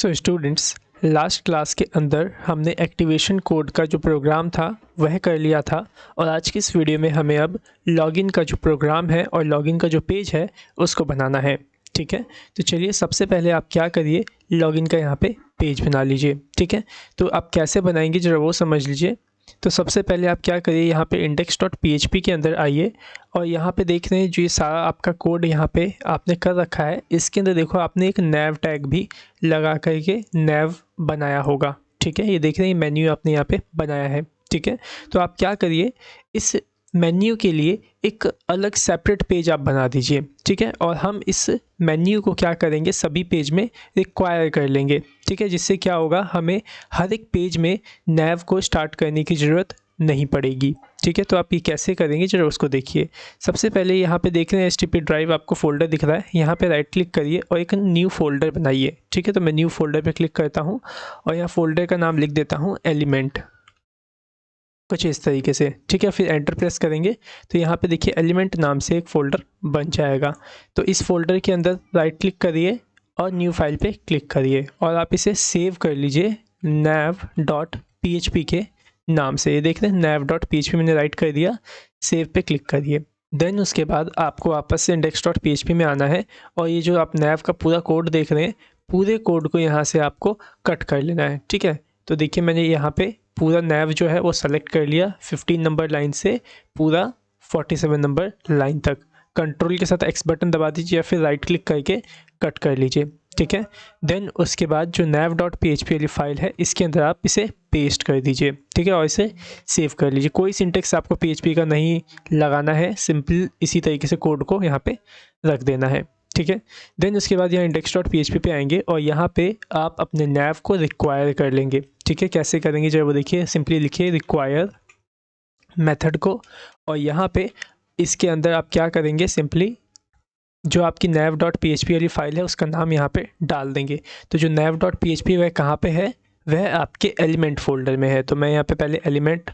So students, last class के अंदर हमने एक्टिवेशन कोड का जो प्रोग्राम था वह कर लिया था और आज की इस वीडियो में हमें अब लॉगिन का जो प्रोग्राम है और लॉगिन का जो पेज है उसको बनाना है। ठीक है, तो चलिए सबसे पहले आप क्या करिए, लॉगिन का यहाँ पे पेज बना लीजिए। ठीक है, तो आप कैसे बनाएंगे ज़रा वो समझ लीजिए। तो सबसे पहले आप क्या करिए, यहाँ पे index.php के अंदर आइए और यहाँ पे देख रहे हैं जो ये सारा आपका कोड यहाँ पे आपने कर रखा है, इसके अंदर देखो आपने एक nav टैग भी लगा करके nav बनाया होगा। ठीक है, ये देख रहे हैं मेन्यू आपने यहाँ पे बनाया है। ठीक है, तो आप क्या करिए, इस मेन्यू के लिए एक अलग सेपरेट पेज आप बना दीजिए। ठीक है, और हम इस मेन्यू को क्या करेंगे, सभी पेज में रिक्वायर कर लेंगे। ठीक है, जिससे क्या होगा, हमें हर एक पेज में नैव को स्टार्ट करने की ज़रूरत नहीं पड़ेगी। ठीक है, तो आप ये कैसे करेंगे जरा उसको देखिए। सबसे पहले यहाँ पे देख रहे हैं एचटीपी ड्राइव आपको फोल्डर दिख रहा है, यहाँ पे राइट क्लिक करिए और एक न्यू फोल्डर बनाइए। ठीक है, तो मैं न्यू फोल्डर पे क्लिक करता हूँ और यहाँ फोल्डर का नाम लिख देता हूँ एलिमेंट, कुछ इस तरीके से। ठीक है, फिर एंटर प्रेस करेंगे तो यहाँ पे देखिए एलिमेंट नाम से एक फ़ोल्डर बन जाएगा। तो इस फोल्डर के अंदर राइट क्लिक करिए और न्यू फाइल पे क्लिक करिए और आप इसे सेव कर लीजिए nav.php के नाम से। ये देख रहे हैं nav.php मैंने राइट कर दिया, सेव पे क्लिक करिए। देन उसके बाद आपको वापस से index.php में आना है और ये जो आप nav का पूरा कोड देख रहे हैं, पूरे कोड को यहाँ से आपको कट कर लेना है। ठीक है, तो देखिए मैंने यहाँ पे पूरा nav जो है वो सेलेक्ट कर लिया, 15 नंबर लाइन से पूरा 47 नंबर लाइन तक। कंट्रोल के साथ एक्स बटन दबा दीजिए या फिर राइट क्लिक करके कट कर लीजिए। ठीक है, देन उसके बाद जो nav.php वाली फाइल है इसके अंदर आप इसे पेस्ट कर दीजिए। ठीक है, और इसे सेव कर लीजिए। कोई सिंटेक्स आपको php का नहीं लगाना है, सिंपल इसी तरीके से कोड को यहाँ पे रख देना है। ठीक है, देन उसके बाद यहाँ index.php पे आएंगे और यहाँ पे आप अपने nav को रिक्वायर कर लेंगे। ठीक है, कैसे करेंगे जब वो देखिए, सिंपली लिखिए रिक्वायर मेथड को और यहाँ पे इसके अंदर आप क्या करेंगे, सिंपली जो आपकी nav.php वाली फाइल है उसका नाम यहाँ पे डाल देंगे। तो जो nav.php वह कहाँ पे है, वह आपके एलिमेंट फोल्डर में है। तो मैं यहाँ पे पहले एलिमेंट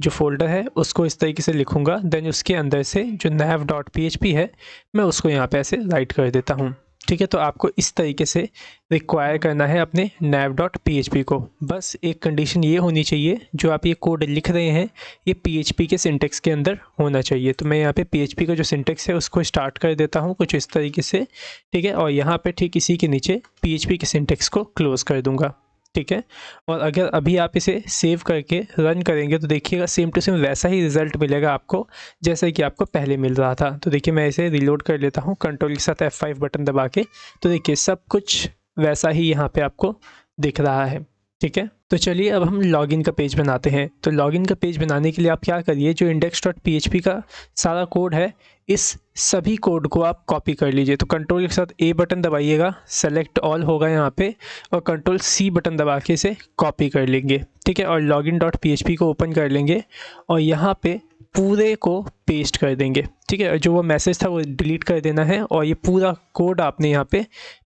जो फोल्डर है उसको इस तरीके से लिखूँगा, देन उसके अंदर से जो nav.php है मैं उसको यहाँ पे ऐसे राइट कर देता हूँ। ठीक है, तो आपको इस तरीके से रिक्वायर करना है अपने nav.php को। बस एक कंडीशन ये होनी चाहिए, जो आप ये कोड लिख रहे हैं ये PHP के सिंटेक्स के अंदर होना चाहिए। तो मैं यहाँ पे PHP का जो सिंटेक्स है उसको स्टार्ट कर देता हूँ कुछ इस तरीके से। ठीक है, और यहाँ पे ठीक इसी के नीचे PHP के सिंटेक्स को क्लोज कर दूँगा। ठीक है, और अगर अभी आप इसे सेव करके रन करेंगे तो देखिएगा सेम टू सेम वैसा ही रिज़ल्ट मिलेगा आपको जैसा कि आपको पहले मिल रहा था। तो देखिए मैं इसे रीलोड कर लेता हूँ कंट्रोल के साथ F5 बटन दबा के, तो देखिए सब कुछ वैसा ही यहाँ पे आपको दिख रहा है। ठीक है, तो चलिए अब हम लॉगिन का पेज बनाते हैं। तो लॉगिन का पेज बनाने के लिए आप क्या करिए, जो index.php का सारा कोड है इस सभी कोड को आप कॉपी कर लीजिए। तो कंट्रोल के साथ A बटन दबाइएगा, सेलेक्ट ऑल होगा यहाँ पे, और कंट्रोल C बटन दबा के इसे कॉपी कर लेंगे। ठीक है, और login.php को ओपन कर लेंगे और यहाँ पे पूरे को पेस्ट कर देंगे। ठीक है, जो वो मैसेज था वो डिलीट कर देना है और ये पूरा कोड आपने यहाँ पे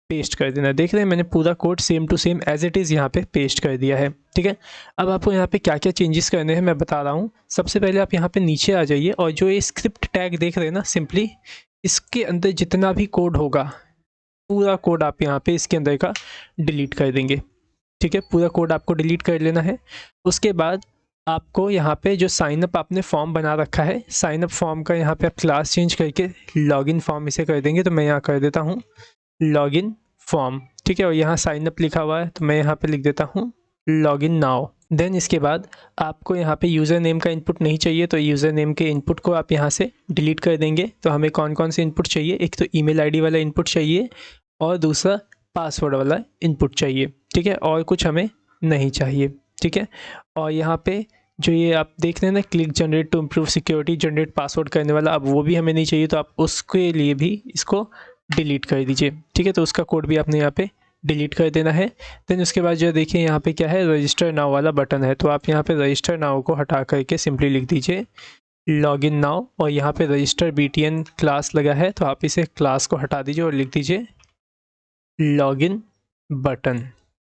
पेस्ट कर देना। देख रहे हैं मैंने पूरा code same to same as it is यहाँ पे पेस्ट कर दिया है। ठीक है, अब आपको यहाँ पे क्या क्या चेंजेस करने हैं मैं बता रहा हूँ। सबसे पहले आप यहाँ पे नीचे आ जाइए और जो ये स्क्रिप्ट टैग देख रहे हैं ना, सिंपली इसके अंदर जितना भी कोड होगा पूरा कोड आप यहाँ पे इसके अंदर का डिलीट कर देंगे। ठीक है, पूरा कोड आपको डिलीट कर लेना है। उसके बाद आपको यहाँ पे जो साइनअप आपने फॉर्म बना रखा है, साइनअप फॉर्म का यहाँ पे आप क्लास चेंज करके लॉगिन फॉर्म इसे कर देंगे। तो मैं यहाँ कर देता हूँ लॉगिन फॉर्म। ठीक है, और यहाँ साइनअप लिखा हुआ है तो मैं यहाँ पे लिख देता हूँ लॉगिन नाउ। देन इसके बाद आपको यहाँ पे यूज़र नेम का इनपुट नहीं चाहिए, तो यूज़र नेम के इनपुट को आप यहाँ से डिलीट कर देंगे। तो हमें कौन कौन से इनपुट चाहिए, एक तो ईमेल आईडी वाला इनपुट चाहिए और दूसरा पासवर्ड वाला इनपुट चाहिए। ठीक है, और कुछ हमें नहीं चाहिए। ठीक है, और यहाँ पे जो ये आप देख रहे हैं ना, click generate to improve security, generate password करने वाला, अब वो भी हमें नहीं चाहिए, तो आप उसके लिए भी इसको डिलीट कर दीजिए। ठीक है, तो उसका कोड भी आपने यहाँ पे डिलीट कर देना है। देन उसके बाद जो देखिए यहाँ पे क्या है, रजिस्टर नाउ वाला बटन है, तो आप यहाँ पे रजिस्टर नाउ को हटा करके सिंपली लिख दीजिए लॉगिन नाउ, और यहाँ पे रजिस्टर BTN क्लास लगा है तो आप इसे क्लास को हटा दीजिए और लिख दीजिए लॉगिन बटन।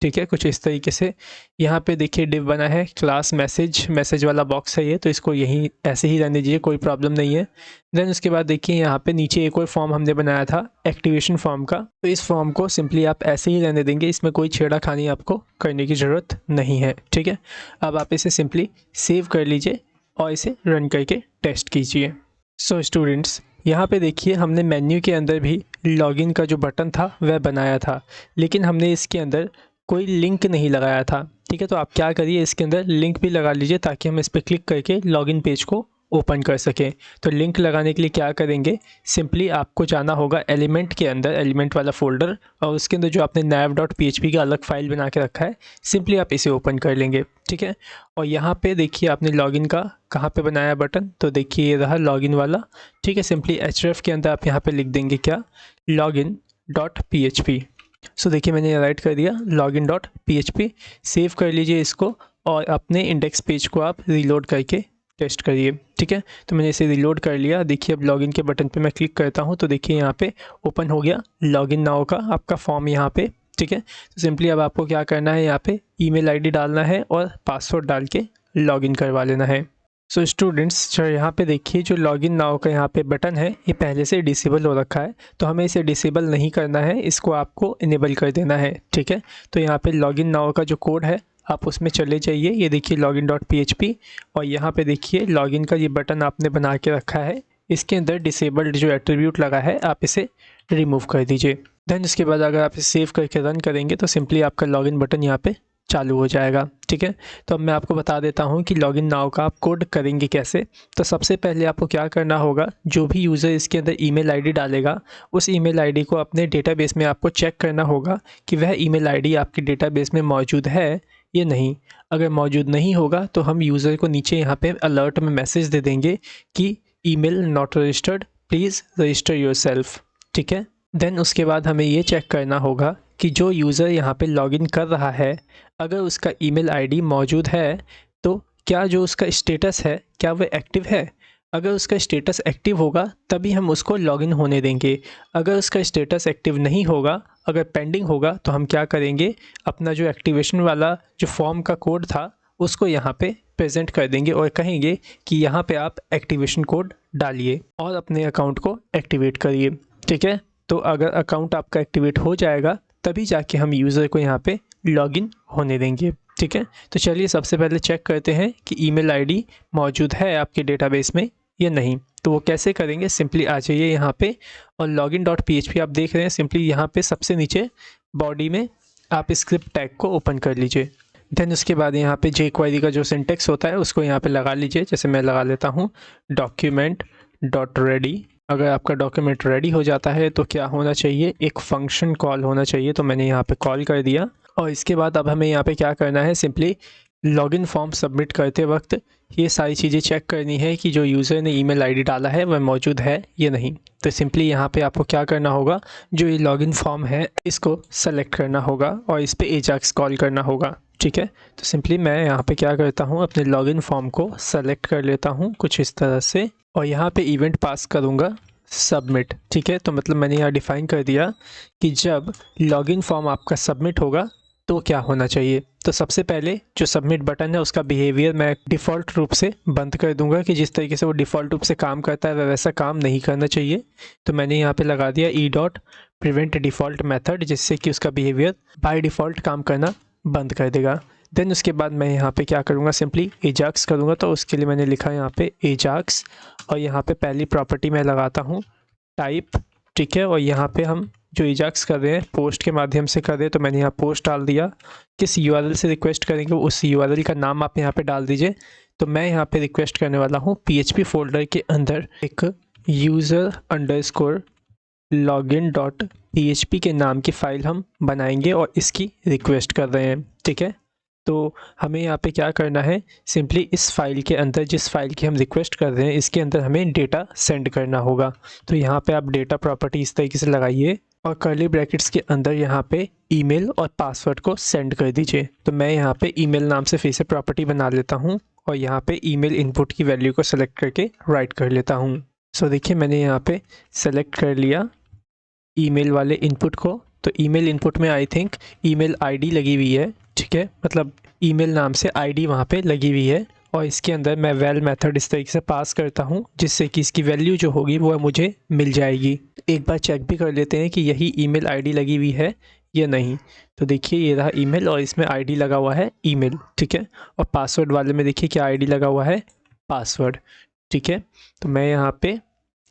ठीक है, कुछ इस तरीके से। यहाँ पे देखिए डिव बना है, क्लास मैसेज वाला बॉक्स है ये, तो इसको यहीं ऐसे ही रहने दीजिए, कोई प्रॉब्लम नहीं है। देन उसके बाद देखिए यहाँ पे नीचे एक और फॉर्म हमने बनाया था एक्टिवेशन फॉर्म का, तो इस फॉर्म को सिंपली आप ऐसे ही रहने देंगे, इसमें कोई छेड़खानी आपको करने की ज़रूरत नहीं है। ठीक है, अब आप इसे सिंपली सेव कर लीजिए और इसे रन करके टेस्ट कीजिए। सो स्टूडेंट्स, यहाँ पे देखिए हमने मेन्यू के अंदर भी लॉगिन का जो बटन था वह बनाया था, लेकिन हमने इसके अंदर कोई लिंक नहीं लगाया था। ठीक है, तो आप क्या करिए, इसके अंदर लिंक भी लगा लीजिए ताकि हम इस पर क्लिक करके लॉगिन पेज को ओपन कर सकें। तो लिंक लगाने के लिए क्या करेंगे, सिंपली आपको जाना होगा एलिमेंट के अंदर, एलिमेंट वाला फोल्डर, और उसके अंदर जो आपने nav.php का अलग फाइल बना के रखा है, सिंपली आप इसे ओपन कर लेंगे। ठीक है, और यहाँ पे देखिए आपने लॉगिन का कहाँ पे बनाया बटन, तो देखिए ये रहा लॉगिन वाला। ठीक है, सिंपली href के अंदर आप यहाँ पे लिख देंगे क्या, login.php। सो देखिए मैंने राइट कर दिया login.php। सेव कर लीजिए इसको और अपने इंडेक्स पेज को आप रीलोड करके टेस्ट करिए। ठीक है, तो मैंने इसे रीलोड कर लिया। देखिए अब लॉगिन के बटन पे मैं क्लिक करता हूँ तो देखिए यहाँ पे ओपन हो गया लॉगिन नाउ का आपका फॉर्म यहाँ पे। ठीक है, तो सिंपली अब आपको क्या करना है, यहाँ पे ईमेल आईडी डालना है और पासवर्ड डाल के लॉगिन करवा लेना है। सो स्टूडेंट्स, यहाँ पे देखिए जो लॉगिन नाउ का यहाँ पे बटन है ये पहले से डिसेबल हो रखा है, तो हमें इसे डिसेबल नहीं करना है, इसको आपको इनेबल कर देना है। ठीक है, तो यहाँ पे लॉगिन नाउ का जो कोड है आप उसमें चले जाइए, ये देखिए login.php, और यहाँ पे देखिए लॉगिन का ये बटन आपने बना के रखा है, इसके अंदर डिसेबल्ड जो एट्रीब्यूट लगा है आप इसे रिमूव कर दीजिए। देन उसके बाद अगर आप इसे सेव करके रन करेंगे तो सिंपली आपका लॉगिन बटन यहाँ पे चालू हो जाएगा। ठीक है, तो अब मैं आपको बता देता हूँ कि लॉगिन नाउ का आप कोड करेंगे कैसे। तो सबसे पहले आपको क्या करना होगा, जो भी यूज़र इसके अंदर ईमेल आईडी डालेगा उस ईमेल आईडी को अपने डेटाबेस में आपको चेक करना होगा कि वह ईमेल आईडी आपके डेटाबेस में मौजूद है या नहीं। अगर मौजूद नहीं होगा तो हम यूज़र को नीचे यहाँ पे अलर्ट में मैसेज दे देंगे कि email not registered, please register yourself. ठीक है, देन उसके बाद हमें ये चेक करना होगा कि जो यूज़र यहाँ पे लॉगिन कर रहा है अगर उसका ईमेल आईडी मौजूद है तो क्या जो उसका स्टेटस है क्या वह एक्टिव है। अगर उसका स्टेटस एक्टिव होगा तभी हम उसको लॉगिन होने देंगे। अगर उसका स्टेटस एक्टिव नहीं होगा, अगर पेंडिंग होगा, तो हम क्या करेंगे, अपना जो एक्टिवेशन वाला जो फॉर्म का कोड था उसको यहाँ पे प्रेजेंट कर देंगे और कहेंगे कि यहाँ पे आप एक्टिवेशन कोड डालिए और अपने अकाउंट को एक्टिवेट करिए। ठीक है, तो अगर अकाउंट आपका एक्टिवेट हो जाएगा तभी जाके हम यूज़र को यहाँ पे लॉगिन होने देंगे। ठीक है, तो चलिए सबसे पहले चेक करते हैं कि ईमेल आईडी मौजूद है आपके डेटाबेस में या नहीं। तो वो कैसे करेंगे, सिंपली आ जाइए यहाँ पे और login.php आप देख रहे हैं, सिंपली यहाँ पे सबसे नीचे बॉडी में आप स्क्रिप्ट टैग को ओपन कर लीजिए। देन उसके बाद यहाँ पे jQuery का जो सिंटेक्स होता है उसको यहाँ पे लगा लीजिए। जैसे मैं लगा लेता हूँ document.ready। अगर आपका डॉक्यूमेंट रेडी हो जाता है तो क्या होना चाहिए, एक फंक्शन कॉल होना चाहिए, तो मैंने यहाँ पे कॉल कर दिया। और इसके बाद अब हमें यहाँ पे क्या करना है, सिंपली लॉगिन फॉर्म सबमिट करते वक्त ये सारी चीज़ें चेक करनी है कि जो यूज़र ने ईमेल आईडी डाला है वह मौजूद है या नहीं। तो सिंपली यहाँ पे आपको क्या करना होगा, जो ये लॉगिन फॉर्म है इसको सेलेक्ट करना होगा और इस पर एजाक्स कॉल करना होगा। ठीक है, तो सिंपली मैं यहाँ पे क्या करता हूँ, अपने लॉगिन फॉर्म को सेलेक्ट कर लेता हूँ कुछ इस तरह से और यहाँ पे इवेंट पास करूँगा सबमिट। ठीक है, तो मतलब मैंने यहाँ डिफ़ाइन कर दिया कि जब लॉगिन फॉर्म आपका सबमिट होगा तो क्या होना चाहिए। तो सबसे पहले जो सबमिट बटन है उसका बिहेवियर मैं डिफ़ॉल्ट रूप से बंद कर दूंगा कि जिस तरीके से वो डिफ़ॉल्ट रूप से काम करता है वह वैसा काम नहीं करना चाहिए। तो मैंने यहाँ पे लगा दिया e.prevent डिफ़ॉल्ट मेथड, जिससे कि उसका बिहेवियर बाय डिफ़ॉल्ट काम करना बंद कर देगा। देन उसके बाद मैं यहाँ पे क्या करूँगा, सिंपली एजाक्स करूँगा। तो उसके लिए मैंने लिखा यहाँ पे एजाक्स और यहाँ पे पहली प्रॉपर्टी मैं लगाता हूँ टाइप। ठीक है, और यहाँ पे हम जो एजाक्स कर रहे हैं पोस्ट के माध्यम से कर रहे हैं, तो मैंने यहाँ पोस्ट डाल दिया। किस यूआरएल से रिक्वेस्ट करेंगे उस यूआरएल का नाम आप यहाँ पे डाल दीजिए। तो मैं यहाँ पे रिक्वेस्ट करने वाला हूँ PHP फोल्डर के अंदर एक user_login.php के नाम की फ़ाइल हम बनाएंगे और इसकी रिक्वेस्ट कर रहे हैं। ठीक है, तो हमें यहाँ पे क्या करना है, सिंपली इस फाइल के अंदर, जिस फाइल की हम रिक्वेस्ट कर रहे हैं इसके अंदर हमें डेटा सेंड करना होगा। तो यहाँ पे आप डेटा प्रॉपर्टी इस तरीके से लगाइए और कर्ली ब्रैकेट्स के अंदर यहाँ पे ईमेल और पासवर्ड को सेंड कर दीजिए। तो मैं यहाँ पे ईमेल नाम से फिर से प्रॉपर्टी बना लेता हूँ और यहाँ पे ईमेल इनपुट की वैल्यू को सेलेक्ट करके राइट कर लेता हूँ। सो देखिए मैंने यहाँ पे सेलेक्ट कर लिया ईमेल वाले इनपुट को। तो ईमेल इनपुट में आई थिंक ईमेल आईडी लगी हुई है, ठीक है, मतलब ईमेल नाम से आईडी वहाँ पे लगी हुई है। और इसके अंदर मैं वैल मेथड इस तरीके से पास करता हूँ जिससे कि इसकी वैल्यू जो होगी वो मुझे मिल जाएगी। एक बार चेक भी कर लेते हैं कि यही ईमेल आईडी लगी हुई है या नहीं। तो देखिए ये रहा ईमेल और इसमें आईडी लगा हुआ है ईमेल, ठीक है। और पासवर्ड वाले में देखिए क्या आईडी लगा हुआ है, पासवर्ड, ठीक है। तो मैं यहाँ पे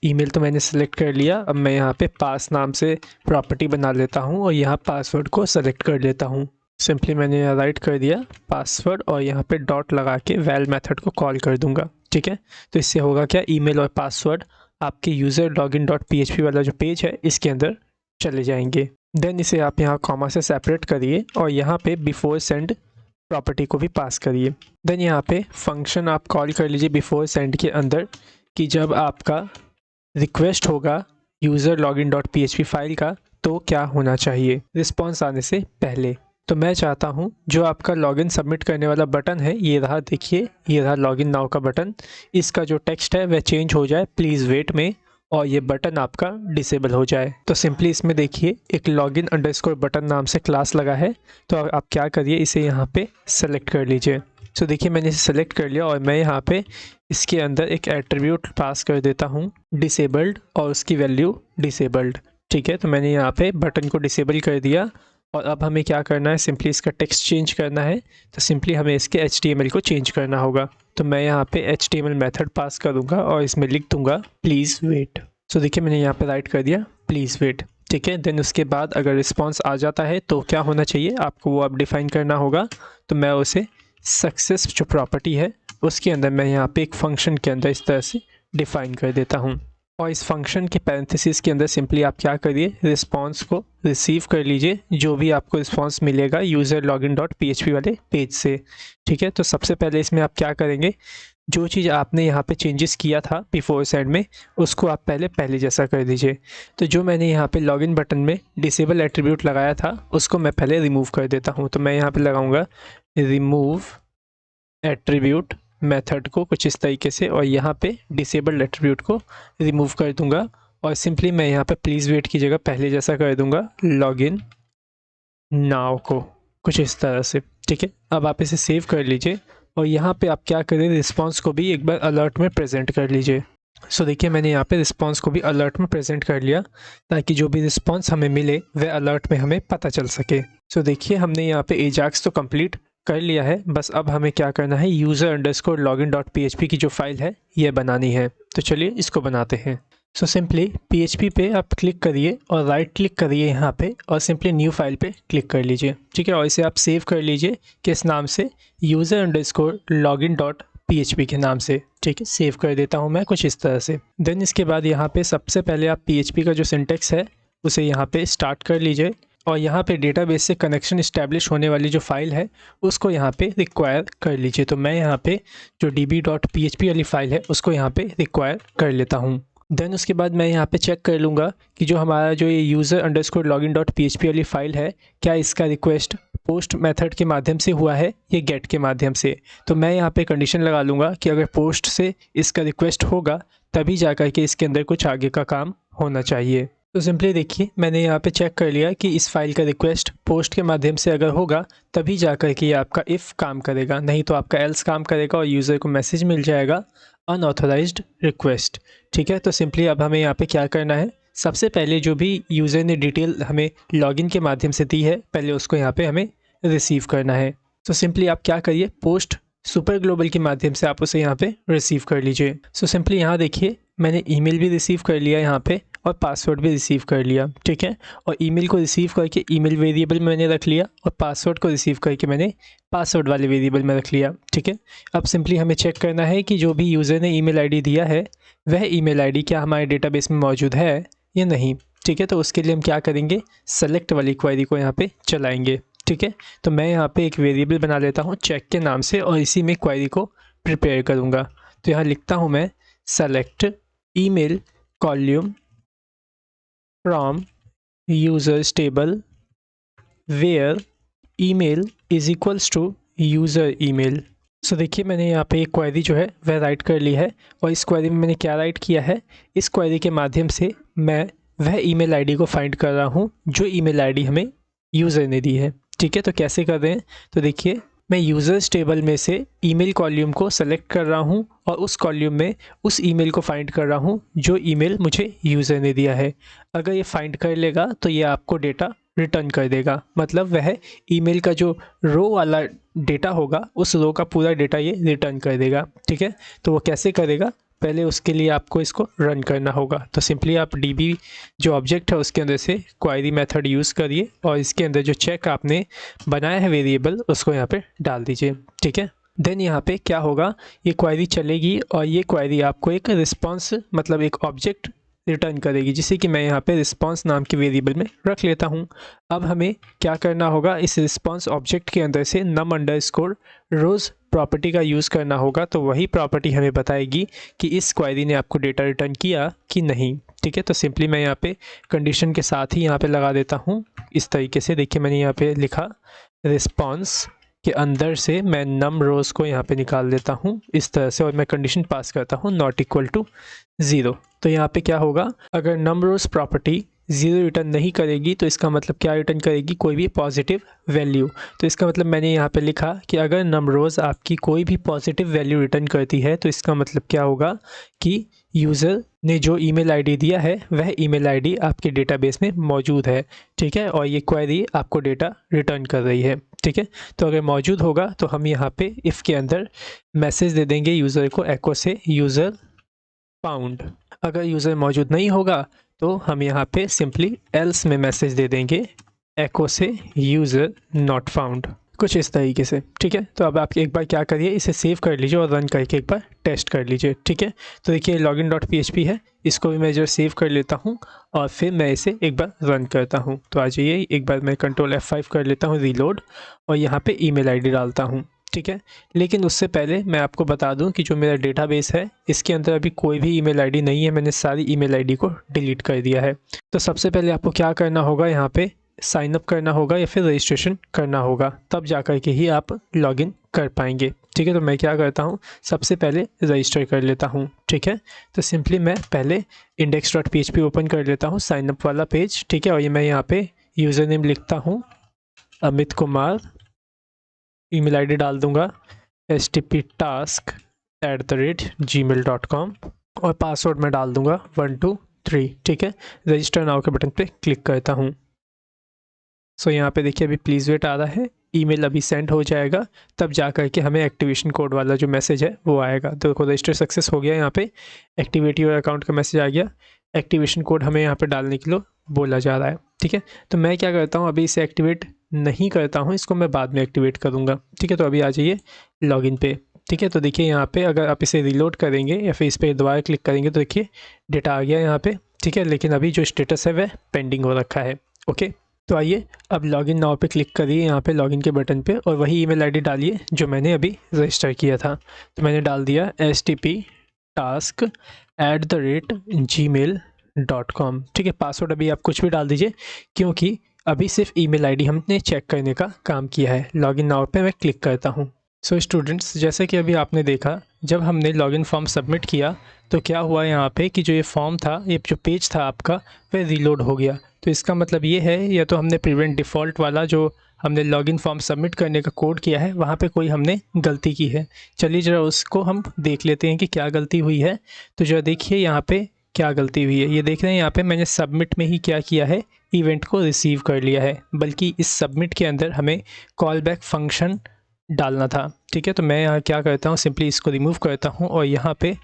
ईमेल तो मैंने सेलेक्ट कर लिया। अब मैं यहाँ पे पास नाम से प्रॉपर्टी बना लेता हूँ और यहाँ पासवर्ड को सेलेक्ट कर लेता हूँ। सिंपली मैंने यहाँ राइट कर दिया पासवर्ड और यहाँ पे डॉट लगा के वैल मेथड को कॉल कर दूंगा, ठीक है। तो इससे होगा क्या, ईमेल और पासवर्ड आपके यूज़र लॉगिन डॉट PHP वाला जो पेज है इसके अंदर चले जाएंगे। देन इसे आप यहाँ कॉमा से सेपरेट करिए और यहाँ पे बिफोर सेंड प्रॉपर्टी को भी पास करिए। देन यहाँ पे फंक्शन आप कॉल कर लीजिए बिफोर सेंड के अंदर कि जब आपका रिक्वेस्ट होगा user login dot PHP file का तो क्या होना चाहिए रिस्पॉन्स आने से पहले। तो मैं चाहता हूँ जो आपका लॉगिन सबमिट करने वाला बटन है ये रहा, देखिए ये रहा लॉगिन नाउ का बटन, इसका जो टेक्स्ट है वह चेंज हो जाए प्लीज़ वेट में और ये बटन आपका डिसेबल हो जाए। तो सिंपली इसमें देखिए एक लॉगिन अंडरस्कोर बटन नाम से क्लास लगा है। तो आप क्या करिए इसे यहाँ पे सेलेक्ट कर लीजिए। तो देखिए मैंने इसे सेलेक्ट कर लिया और मैं यहाँ पे इसके अंदर एक एट्रीब्यूट पास कर देता हूँ डिसेबल्ड और उसकी वैल्यू डिसेबल्ड, ठीक है। तो मैंने यहाँ पे बटन को डिसेबल कर दिया और अब हमें क्या करना है, सिंपली इसका टेक्स्ट चेंज करना है। तो सिंपली हमें इसके HTML को चेंज करना होगा। तो मैं यहाँ पे HTML मेथड पास करूँगा और इसमें लिख दूँगा प्लीज़ वेट। सो देखिए मैंने यहाँ पे राइट कर दिया प्लीज़ वेट, ठीक है। देन उसके बाद अगर रिस्पॉन्स आ जाता है तो क्या होना चाहिए आपको वो आप डिफ़ाइन करना होगा। तो मैं उसे सक्सेस जो प्रॉपर्टी है उसके अंदर मैं यहाँ पे एक फंक्शन के अंदर इस तरह से डिफ़ाइन कर देता हूँ। और इस फंक्शन के पैरेंथेसिस के अंदर सिंपली आप क्या करिए रिस्पॉन्स को रिसीव कर लीजिए, जो भी आपको रिस्पॉन्स मिलेगा यूज़र लॉगिन डॉट PHP वाले पेज से, ठीक है। तो सबसे पहले इसमें आप क्या करेंगे, जो चीज़ आपने यहाँ पे चेंजेस किया था बिफोर सेंड में उसको आप पहले जैसा कर दीजिए। तो जो मैंने यहाँ पे लॉगिन बटन में डिसेबल एट्रीब्यूट लगाया था उसको मैं पहले रिमूव कर देता हूँ। तो मैं यहाँ पे लगाऊंगा रिमूव एट्रीब्यूट मेथड को कुछ इस तरीके से और यहाँ पे डिसेबल्ड एट्रीब्यूट को रिमूव कर दूंगा और सिंपली मैं यहाँ पे प्लीज़ वेट की जगह पहले जैसा कर दूंगा लॉगिन नाउ को कुछ इस तरह से, ठीक है। अब आप इसे सेव कर लीजिए और यहाँ पे आप क्या करें रिस्पांस को भी एक बार अलर्ट में प्रेजेंट कर लीजिए। सो देखिए मैंने यहाँ पे रिस्पांस को भी अलर्ट में प्रेजेंट कर लिया ताकि जो भी रिस्पांस हमें मिले वह अलर्ट में हमें पता चल सके। सो देखिए हमने यहाँ पे एजाक्स तो कंप्लीट कर लिया है, बस अब हमें क्या करना है user underscore login dot PHP की जो फाइल है ये बनानी है। तो चलिए इसको बनाते हैं। सो सिंपली PHP पे आप क्लिक करिए और राइट क्लिक करिए यहाँ पे और सिंपली न्यू फाइल पे क्लिक कर लीजिए, ठीक है। और इसे आप सेव कर लीजिए किस नाम से, user underscore login dot PHP के नाम से, ठीक है। सेव कर देता हूँ मैं कुछ इस तरह से। देन इसके बाद यहाँ पे सबसे पहले आप PHP का जो सिंटेक्स है उसे यहाँ पे स्टार्ट कर लीजिए और यहाँ पे डेटाबेस से कनेक्शन इस्टेब्लिश होने वाली जो फाइल है उसको यहाँ पे रिक्वायर कर लीजिए। तो मैं यहाँ पे जो db.php वाली फाइल है उसको यहाँ पे रिक्वायर कर लेता हूँ। देन उसके बाद मैं यहाँ पे चेक कर लूँगा कि जो हमारा जो ये user underscore login dot PHP वाली फाइल है क्या इसका रिक्वेस्ट पोस्ट मेथड के माध्यम से हुआ है या गेट के माध्यम से। तो मैं यहाँ पे कंडीशन लगा लूँगा कि अगर पोस्ट से इसका रिक्वेस्ट होगा तभी जा कर के इसके अंदर कुछ आगे का काम होना चाहिए। तो सिंपली देखिए मैंने यहाँ पे चेक कर लिया कि इस फाइल का रिक्वेस्ट पोस्ट के माध्यम से अगर होगा तभी जा कर के ये आपका इफ़ काम करेगा, नहीं तो आपका एल्स काम करेगा और यूज़र को मैसेज मिल जाएगा अनऑथराइज्ड रिक्वेस्ट, ठीक है। तो सिंपली अब हमें यहाँ पे क्या करना है, सबसे पहले जो भी यूज़र ने डिटेल हमें लॉगिन के माध्यम से दी है पहले उसको यहाँ पे हमें रिसीव करना है। तो सिंपली आप क्या करिए पोस्ट सुपर ग्लोबल के माध्यम से आप उसे यहाँ पे रिसीव कर लीजिए। सो सिंपली यहाँ देखिए मैंने ईमेल भी रिसीव कर लिया यहाँ पे और पासवर्ड भी रिसीव कर लिया, ठीक है। और ईमेल को रिसीव करके ईमेल वेरिएबल में मैंने रख लिया और पासवर्ड को रिसीव करके मैंने पासवर्ड वाले वेरिएबल में रख लिया, ठीक है। अब सिंपली हमें चेक करना है कि जो भी यूज़र ने ईमेल आईडी दिया है वह ईमेल आईडी क्या हमारे डेटाबेस में मौजूद है या नहीं, ठीक है। तो उसके लिए हम क्या करेंगे सेलेक्ट वाली क्वेरी को यहाँ पे चलाएँगे, ठीक है। तो मैं यहाँ पे एक वेरिएबल बना लेता हूँ चेक के नाम से और इसी में क्वेरी को प्रिपेयर करूँगा। तो यहाँ लिखता हूँ मैं select email column from users table where email is equals to user email। सो देखिए मैंने यहाँ पे एक क्वेरी जो है वह राइट कर ली है और इस क्वेरी में मैंने क्या राइट किया है, इस क्वेरी के माध्यम से मैं वह ईमेल आईडी को फाइंड कर रहा हूँ जो ईमेल आईडी हमें यूज़र ने दी है। ठीक है, तो कैसे कर रहे हैं, तो देखिए मैं यूज़र्स टेबल में से ईमेल कॉलम को सेलेक्ट कर रहा हूँ और उस कॉलम में उस ईमेल को फाइंड कर रहा हूँ जो ईमेल मुझे यूज़र ने दिया है। अगर ये फाइंड कर लेगा तो ये आपको डेटा रिटर्न कर देगा, मतलब वह ईमेल का जो रो वाला डेटा होगा उस रो का पूरा डेटा ये रिटर्न कर देगा। ठीक है, तो वो कैसे करेगा, पहले उसके लिए आपको इसको रन करना होगा। तो सिंपली आप डीबी जो ऑब्जेक्ट है उसके अंदर से क्वेरी मेथड यूज़ करिए और इसके अंदर जो चेक आपने बनाया है वेरिएबल उसको यहाँ पे डाल दीजिए। ठीक है, देन यहाँ पे क्या होगा, ये क्वेरी चलेगी और ये क्वेरी आपको एक रिस्पॉन्स मतलब एक ऑब्जेक्ट रिटर्न करेगी, जिसे कि मैं यहाँ पे रिस्पॉन्स नाम के वेरिएबल में रख लेता हूँ। अब हमें क्या करना होगा, इस रिस्पॉन्स ऑब्जेक्ट के अंदर से num_ rows प्रॉपर्टी का यूज़ करना होगा। तो वही प्रॉपर्टी हमें बताएगी कि इस क्वेरी ने आपको डेटा रिटर्न किया कि नहीं। ठीक है, तो सिंपली मैं यहाँ पे कंडीशन के साथ ही यहाँ पे लगा देता हूँ इस तरीके से। देखिए मैंने यहाँ पे लिखा रिस्पॉन्स के अंदर से मैं num rows को यहाँ पे निकाल देता हूँ इस तरह से, और मैं कंडीशन पास करता हूँ नॉट इक्वल टू 0। तो यहाँ पे क्या होगा, अगर num rows प्रॉपर्टी 0 रिटर्न नहीं करेगी तो इसका मतलब क्या रिटर्न करेगी, कोई भी पॉजिटिव वैल्यू। तो इसका मतलब मैंने यहाँ पे लिखा कि अगर num rows आपकी कोई भी पॉजिटिव वैल्यू रिटर्न करती है तो इसका मतलब क्या होगा कि यूज़र ने जो ईमेल आईडी दिया है वह ईमेल आईडी आपके डेटाबेस में मौजूद है। ठीक है, और ये क्वेरी आपको डेटा रिटर्न कर रही है। ठीक है, तो अगर मौजूद होगा तो हम यहाँ पे इफ़ के अंदर मैसेज दे देंगे यूज़र को एको से यूज़र फाउंड। अगर यूज़र मौजूद नहीं होगा तो हम यहाँ पे सिंपली एल्स में मैसेज दे देंगे एको से यूज़र नॉट फाउंड, कुछ इस तरीके से। ठीक है, तो अब आप एक बार क्या करिए, इसे सेव कर लीजिए और रन करके एक बार टेस्ट कर लीजिए। ठीक है, तो देखिए login.php है, इसको भी मैं जो सेव कर लेता हूँ और फिर मैं इसे एक बार रन करता हूँ। तो आ जाइए, एक बार मैं कंट्रोल F5 कर लेता हूँ रीलोड और यहाँ पे ईमेल आईडी डालता हूँ। ठीक है, लेकिन उससे पहले मैं आपको बता दूं कि जो मेरा डेटाबेस है इसके अंदर अभी कोई भी ईमेल आईडी नहीं है, मैंने सारी ईमेल आईडी को डिलीट कर दिया है। तो सबसे पहले आपको क्या करना होगा, यहाँ पे साइन अप करना होगा या फिर रजिस्ट्रेशन करना होगा, तब जा कर के ही आप लॉगिन कर पाएंगे। ठीक है, तो मैं क्या करता हूँ, सबसे पहले रजिस्टर कर लेता हूँ। ठीक है, तो सिंपली मैं पहले index.php ओपन कर लेता हूँ, साइन अप वाला पेज। ठीक है, और ये मैं यहाँ पे यूज़र नेम लिखता हूँ अमित कुमार, ईमेल आईडी डाल दूंगा stptask@gmail.com और पासवर्ड मैं डाल दूंगा 123। ठीक है, रजिस्टर नाउ के बटन पे क्लिक करता हूँ। सो यहाँ पे देखिए अभी प्लीज़ वेट आ रहा है, ईमेल अभी सेंड हो जाएगा, तब जा कर के हमें एक्टिवेशन कोड वाला जो मैसेज है वो आएगा। तो देखो रजिस्टर सक्सेस हो गया, यहाँ पे एक्टिवेट योर अकाउंट का मैसेज आ गया, एक्टिवेशन कोड हमें यहाँ पे डालने के लिए बोला जा रहा है। ठीक है, तो मैं क्या करता हूँ, अभी इसे एक्टिवेट नहीं करता हूँ, इसको मैं बाद में एक्टिवेट करूँगा। ठीक है, तो अभी आ जाइए लॉगिन पे। ठीक है, तो देखिए यहाँ पे अगर आप इसे रीलोड करेंगे या फिर इस पर दोबारा क्लिक करेंगे तो देखिए डेटा आ गया यहाँ पे। ठीक है, लेकिन अभी जो स्टेटस है वह पेंडिंग हो रखा है। ओके, तो आइए अब लॉगिन नाउ पे क्लिक करिए यहाँ पे लॉगिन के बटन पे और वही ईमेल आईडी डालिए जो मैंने अभी रजिस्टर किया था। तो मैंने डाल दिया stptask@gmail.com। ठीक है, पासवर्ड अभी आप कुछ भी डाल दीजिए क्योंकि अभी सिर्फ ईमेल आईडी हमने चेक करने का काम किया है। लॉगिन नाउ पे मैं क्लिक करता हूँ। सो स्टूडेंट्स, जैसे कि अभी आपने देखा जब हमने लॉगिन फॉर्म सबमिट किया तो क्या हुआ यहाँ पे कि जो ये फॉर्म था, ये जो पेज था आपका, वह रीलोड हो गया। तो इसका मतलब ये है या तो हमने प्रिवेंट डिफ़ॉल्ट वाला जो हमने लॉगिन फॉर्म सबमिट करने का कोड किया है वहाँ पे कोई हमने गलती की है। चलिए ज़रा उसको हम देख लेते हैं कि क्या गलती हुई है। तो ज़रा देखिए यहाँ पे क्या गलती हुई है। ये देख रहे हैं यहाँ पे मैंने सबमिट में ही क्या किया है, इवेंट को रिसीव कर लिया है, बल्कि इस सबमिट के अंदर हमें कॉल बैक फंक्शन डालना था। ठीक है, तो मैं यहाँ क्या करता हूँ, सिंपली इसको रिमूव करता हूँ और यहाँ पे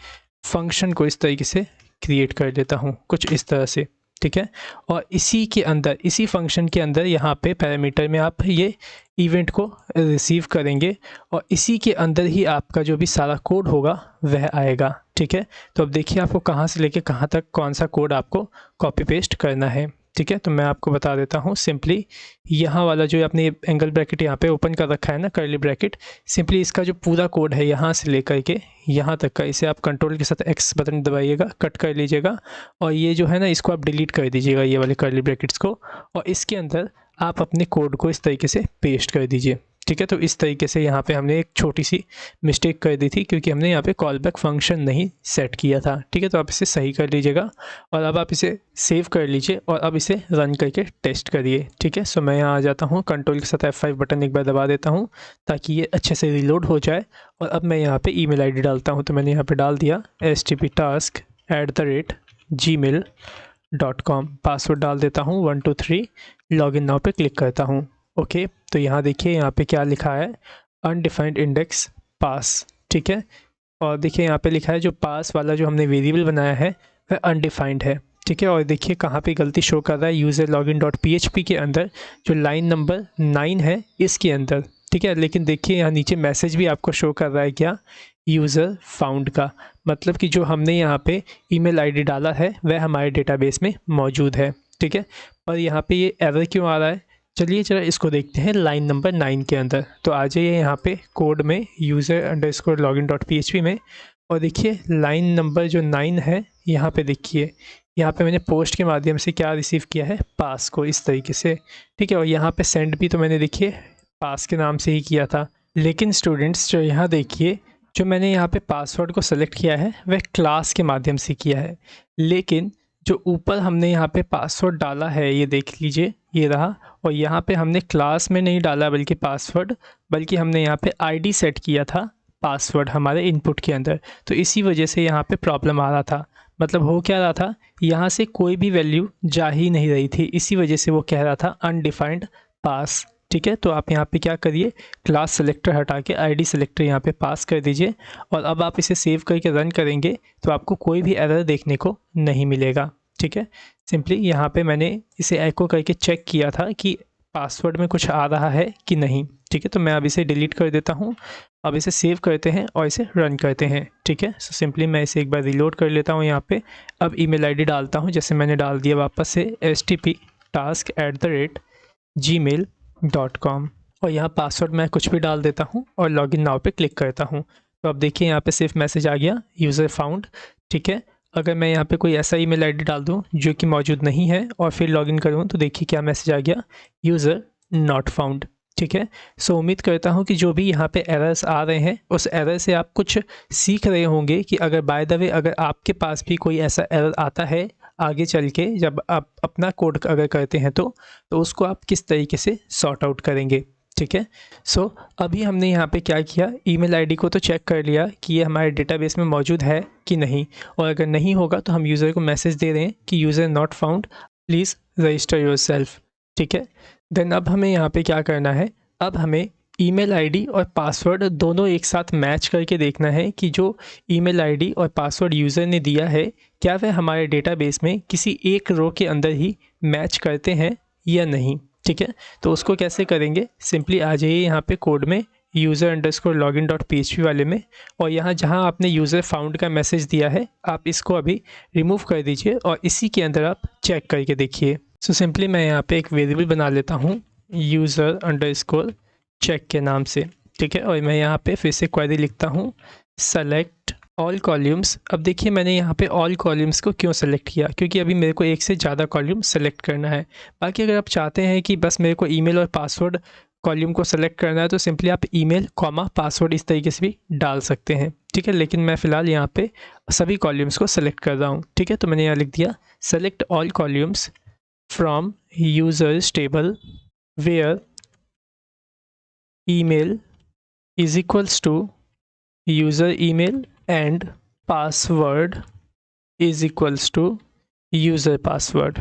फंक्शन को इस तरीके से क्रिएट कर देता हूँ, कुछ इस तरह से। ठीक है, और इसी के अंदर, इसी फंक्शन के अंदर यहाँ पे पैरामीटर में आप ये इवेंट को रिसीव करेंगे और इसी के अंदर ही आपका जो भी सारा कोड होगा वह आएगा। ठीक है, तो अब देखिए आपको कहाँ से लेके कहाँ तक कौन सा कोड आपको कॉपी पेस्ट करना है। ठीक है, तो मैं आपको बता देता हूँ। सिंपली यहाँ वाला जो आपने एंगल ब्रैकेट यहाँ पे ओपन कर रखा है ना, कर्ली ब्रैकेट, सिंपली इसका जो पूरा कोड है यहाँ से लेकर के यहाँ तक का, इसे आप कंट्रोल के साथ एक्स बटन दबाइएगा, कट कर लीजिएगा और ये जो है ना इसको आप डिलीट कर दीजिएगा, ये वाले कर्ली ब्रैकेट्स को, और इसके अंदर आप अपने कोड को इस तरीके से पेस्ट कर दीजिए। ठीक है। तो इस तरीके से यहाँ पे हमने एक छोटी सी मिस्टेक कर दी थी, क्योंकि हमने यहाँ पे कॉल बैक फंक्शन नहीं सेट किया था। ठीक है, तो आप इसे सही कर लीजिएगा और अब आप इसे सेव कर लीजिए और अब इसे रन करके टेस्ट करिए। ठीक है, सो मैं यहाँ आ जाता हूँ, कंट्रोल के साथ F5 बटन एक बार दबा देता हूँ ताकि ये अच्छे से रीलोड हो जाए। और अब मैं यहाँ पे ईमेल आईडी डालता हूँ, तो मैंने यहाँ पे डाल दिया stptask@gmail.com। पासवर्ड डाल देता हूँ 123, लॉगिन नाउ पे क्लिक करता हूँ। ओके, तो यहाँ देखिए यहाँ पे क्या लिखा है, अनडिफाइंड इंडेक्स पास। ठीक है, और देखिए यहाँ पे लिखा है जो पास वाला जो हमने वेरिएबल बनाया है वह अनडिफाइंड है। ठीक है, और देखिए कहाँ पे गलती शो कर रहा है, यूज़र लॉगिन डॉट PHP के अंदर जो लाइन नंबर 9 है इसके अंदर। ठीक है, लेकिन देखिए यहाँ नीचे मैसेज भी आपको शो कर रहा है क्या, यूज़र फाउंड का, मतलब कि जो हमने यहाँ पे ईमेल आईडी डाला है वह हमारे डेटाबेस में मौजूद है। ठीक है, पर यहाँ पे ये एरर क्यों आ रहा है, चलिए जरा इसको देखते हैं लाइन नंबर 9 के अंदर। तो आ जाइए यहाँ पे कोड में user_login.php में, और देखिए लाइन नंबर जो 9 है यहाँ पे देखिए, यहाँ पे मैंने पोस्ट के माध्यम से क्या रिसीव किया है, पास को, इस तरीके से। ठीक है, और यहाँ पे सेंड भी तो मैंने देखिए पास के नाम से ही किया था। लेकिन स्टूडेंट्स जो यहाँ देखिए, जो मैंने यहाँ पे पासवर्ड को सेलेक्ट किया है वह क्लास के माध्यम से किया है, लेकिन जो ऊपर हमने यहाँ पे पासवर्ड डाला है ये देख लीजिए, ये रहा, और यहाँ पे हमने क्लास में नहीं डाला बल्कि पासवर्ड, बल्कि हमने यहाँ पे आईडी सेट किया था पासवर्ड हमारे इनपुट के अंदर। तो इसी वजह से यहाँ पे प्रॉब्लम आ रहा था, मतलब हो क्या रहा था, यहाँ से कोई भी वैल्यू जा ही नहीं रही थी, इसी वजह से वो कह रहा था अनडिफाइंड पास। ठीक है, तो आप यहाँ पे क्या करिए, क्लास सेलेक्टर हटा के आईडी सेलेक्टर यहाँ पे पास कर दीजिए, और अब आप इसे सेव करके रन करेंगे तो आपको कोई भी एरर देखने को नहीं मिलेगा। ठीक है, सिंपली यहाँ पे मैंने इसे एको करके चेक किया था कि पासवर्ड में कुछ आ रहा है कि नहीं। ठीक है, तो मैं अब इसे डिलीट कर देता हूँ, अब इसे सेव करते हैं और इसे रन करते हैं। ठीक है, सो सिंपली मैं इसे एक बार रीलोड कर लेता हूँ यहाँ पे। अब ईमेल आईडी डालता हूँ, जैसे मैंने डाल दिया वापस से stptask@gmail.com, और यहाँ पासवर्ड मैं कुछ भी डाल देता हूँ और लॉगिन नाउ पे क्लिक करता हूँ। तो अब देखिए यहाँ पे सिर्फ मैसेज आ गया, यूज़र फाउंड। ठीक है, अगर मैं यहाँ पे कोई ऐसा ईमेल आईडी डाल दूँ जो कि मौजूद नहीं है और फिर लॉगिन करूँ तो देखिए क्या मैसेज आ गया, यूज़र नॉट फाउंड। ठीक है, सो उम्मीद करता हूँ कि जो भी यहाँ पे एरर्स आ रहे हैं उस एरर से आप कुछ सीख रहे होंगे कि अगर बाय द वे अगर आपके पास भी कोई ऐसा एरर आता है आगे चल के, जब आप अपना कोड अगर करते हैं तो उसको आप किस तरीके से सॉर्ट आउट करेंगे। ठीक है, सो अभी हमने यहाँ पे क्या किया, ईमेल आईडी को तो चेक कर लिया कि ये हमारे डेटाबेस में मौजूद है कि नहीं, और अगर नहीं होगा तो हम यूज़र को मैसेज दे रहे हैं कि user not found, please register yourself. ठीक है, देन अब हमें यहाँ पे क्या करना है, अब हमें ईमेल आईडी और पासवर्ड दोनों एक साथ मैच करके देखना है कि जो ईमेल आईडी और पासवर्ड यूज़र ने दिया है क्या वह हमारे डेटाबेस में किसी एक रो के अंदर ही मैच करते हैं या नहीं। ठीक है, तो उसको कैसे करेंगे, सिंपली आ जाइए यहाँ पे कोड में user_login.php वाले में, और यहाँ जहाँ आपने यूज़र फाउंड का मैसेज दिया है आप इसको अभी रिमूव कर दीजिए और इसी के अंदर आप चेक करके देखिए। सो सिंपली मैं यहाँ पे एक वेरिएबल बना लेता हूँ user_check के नाम से। ठीक है, और मैं यहाँ पे फिर से क्वेरी लिखता हूँ सेलेक्ट ऑल कॉलम्स। अब देखिए मैंने यहाँ पे ऑल कॉलम्स को क्यों सेलेक्ट किया, क्योंकि अभी मेरे को एक से ज़्यादा कॉलम सेलेक्ट करना है। बाकी अगर आप चाहते हैं कि बस मेरे को ईमेल और पासवर्ड कॉलम को सेलेक्ट करना है तो सिंपली आप ईमेल कॉमा पासवर्ड इस तरीके से भी डाल सकते हैं। ठीक है, लेकिन मैं फ़िलहाल यहाँ पे सभी कॉलम्स को सेलेक्ट कर रहा हूँ। ठीक है, तो मैंने यहाँ लिख दिया select all columns from users table where email is equals to user email and password is equals to user password।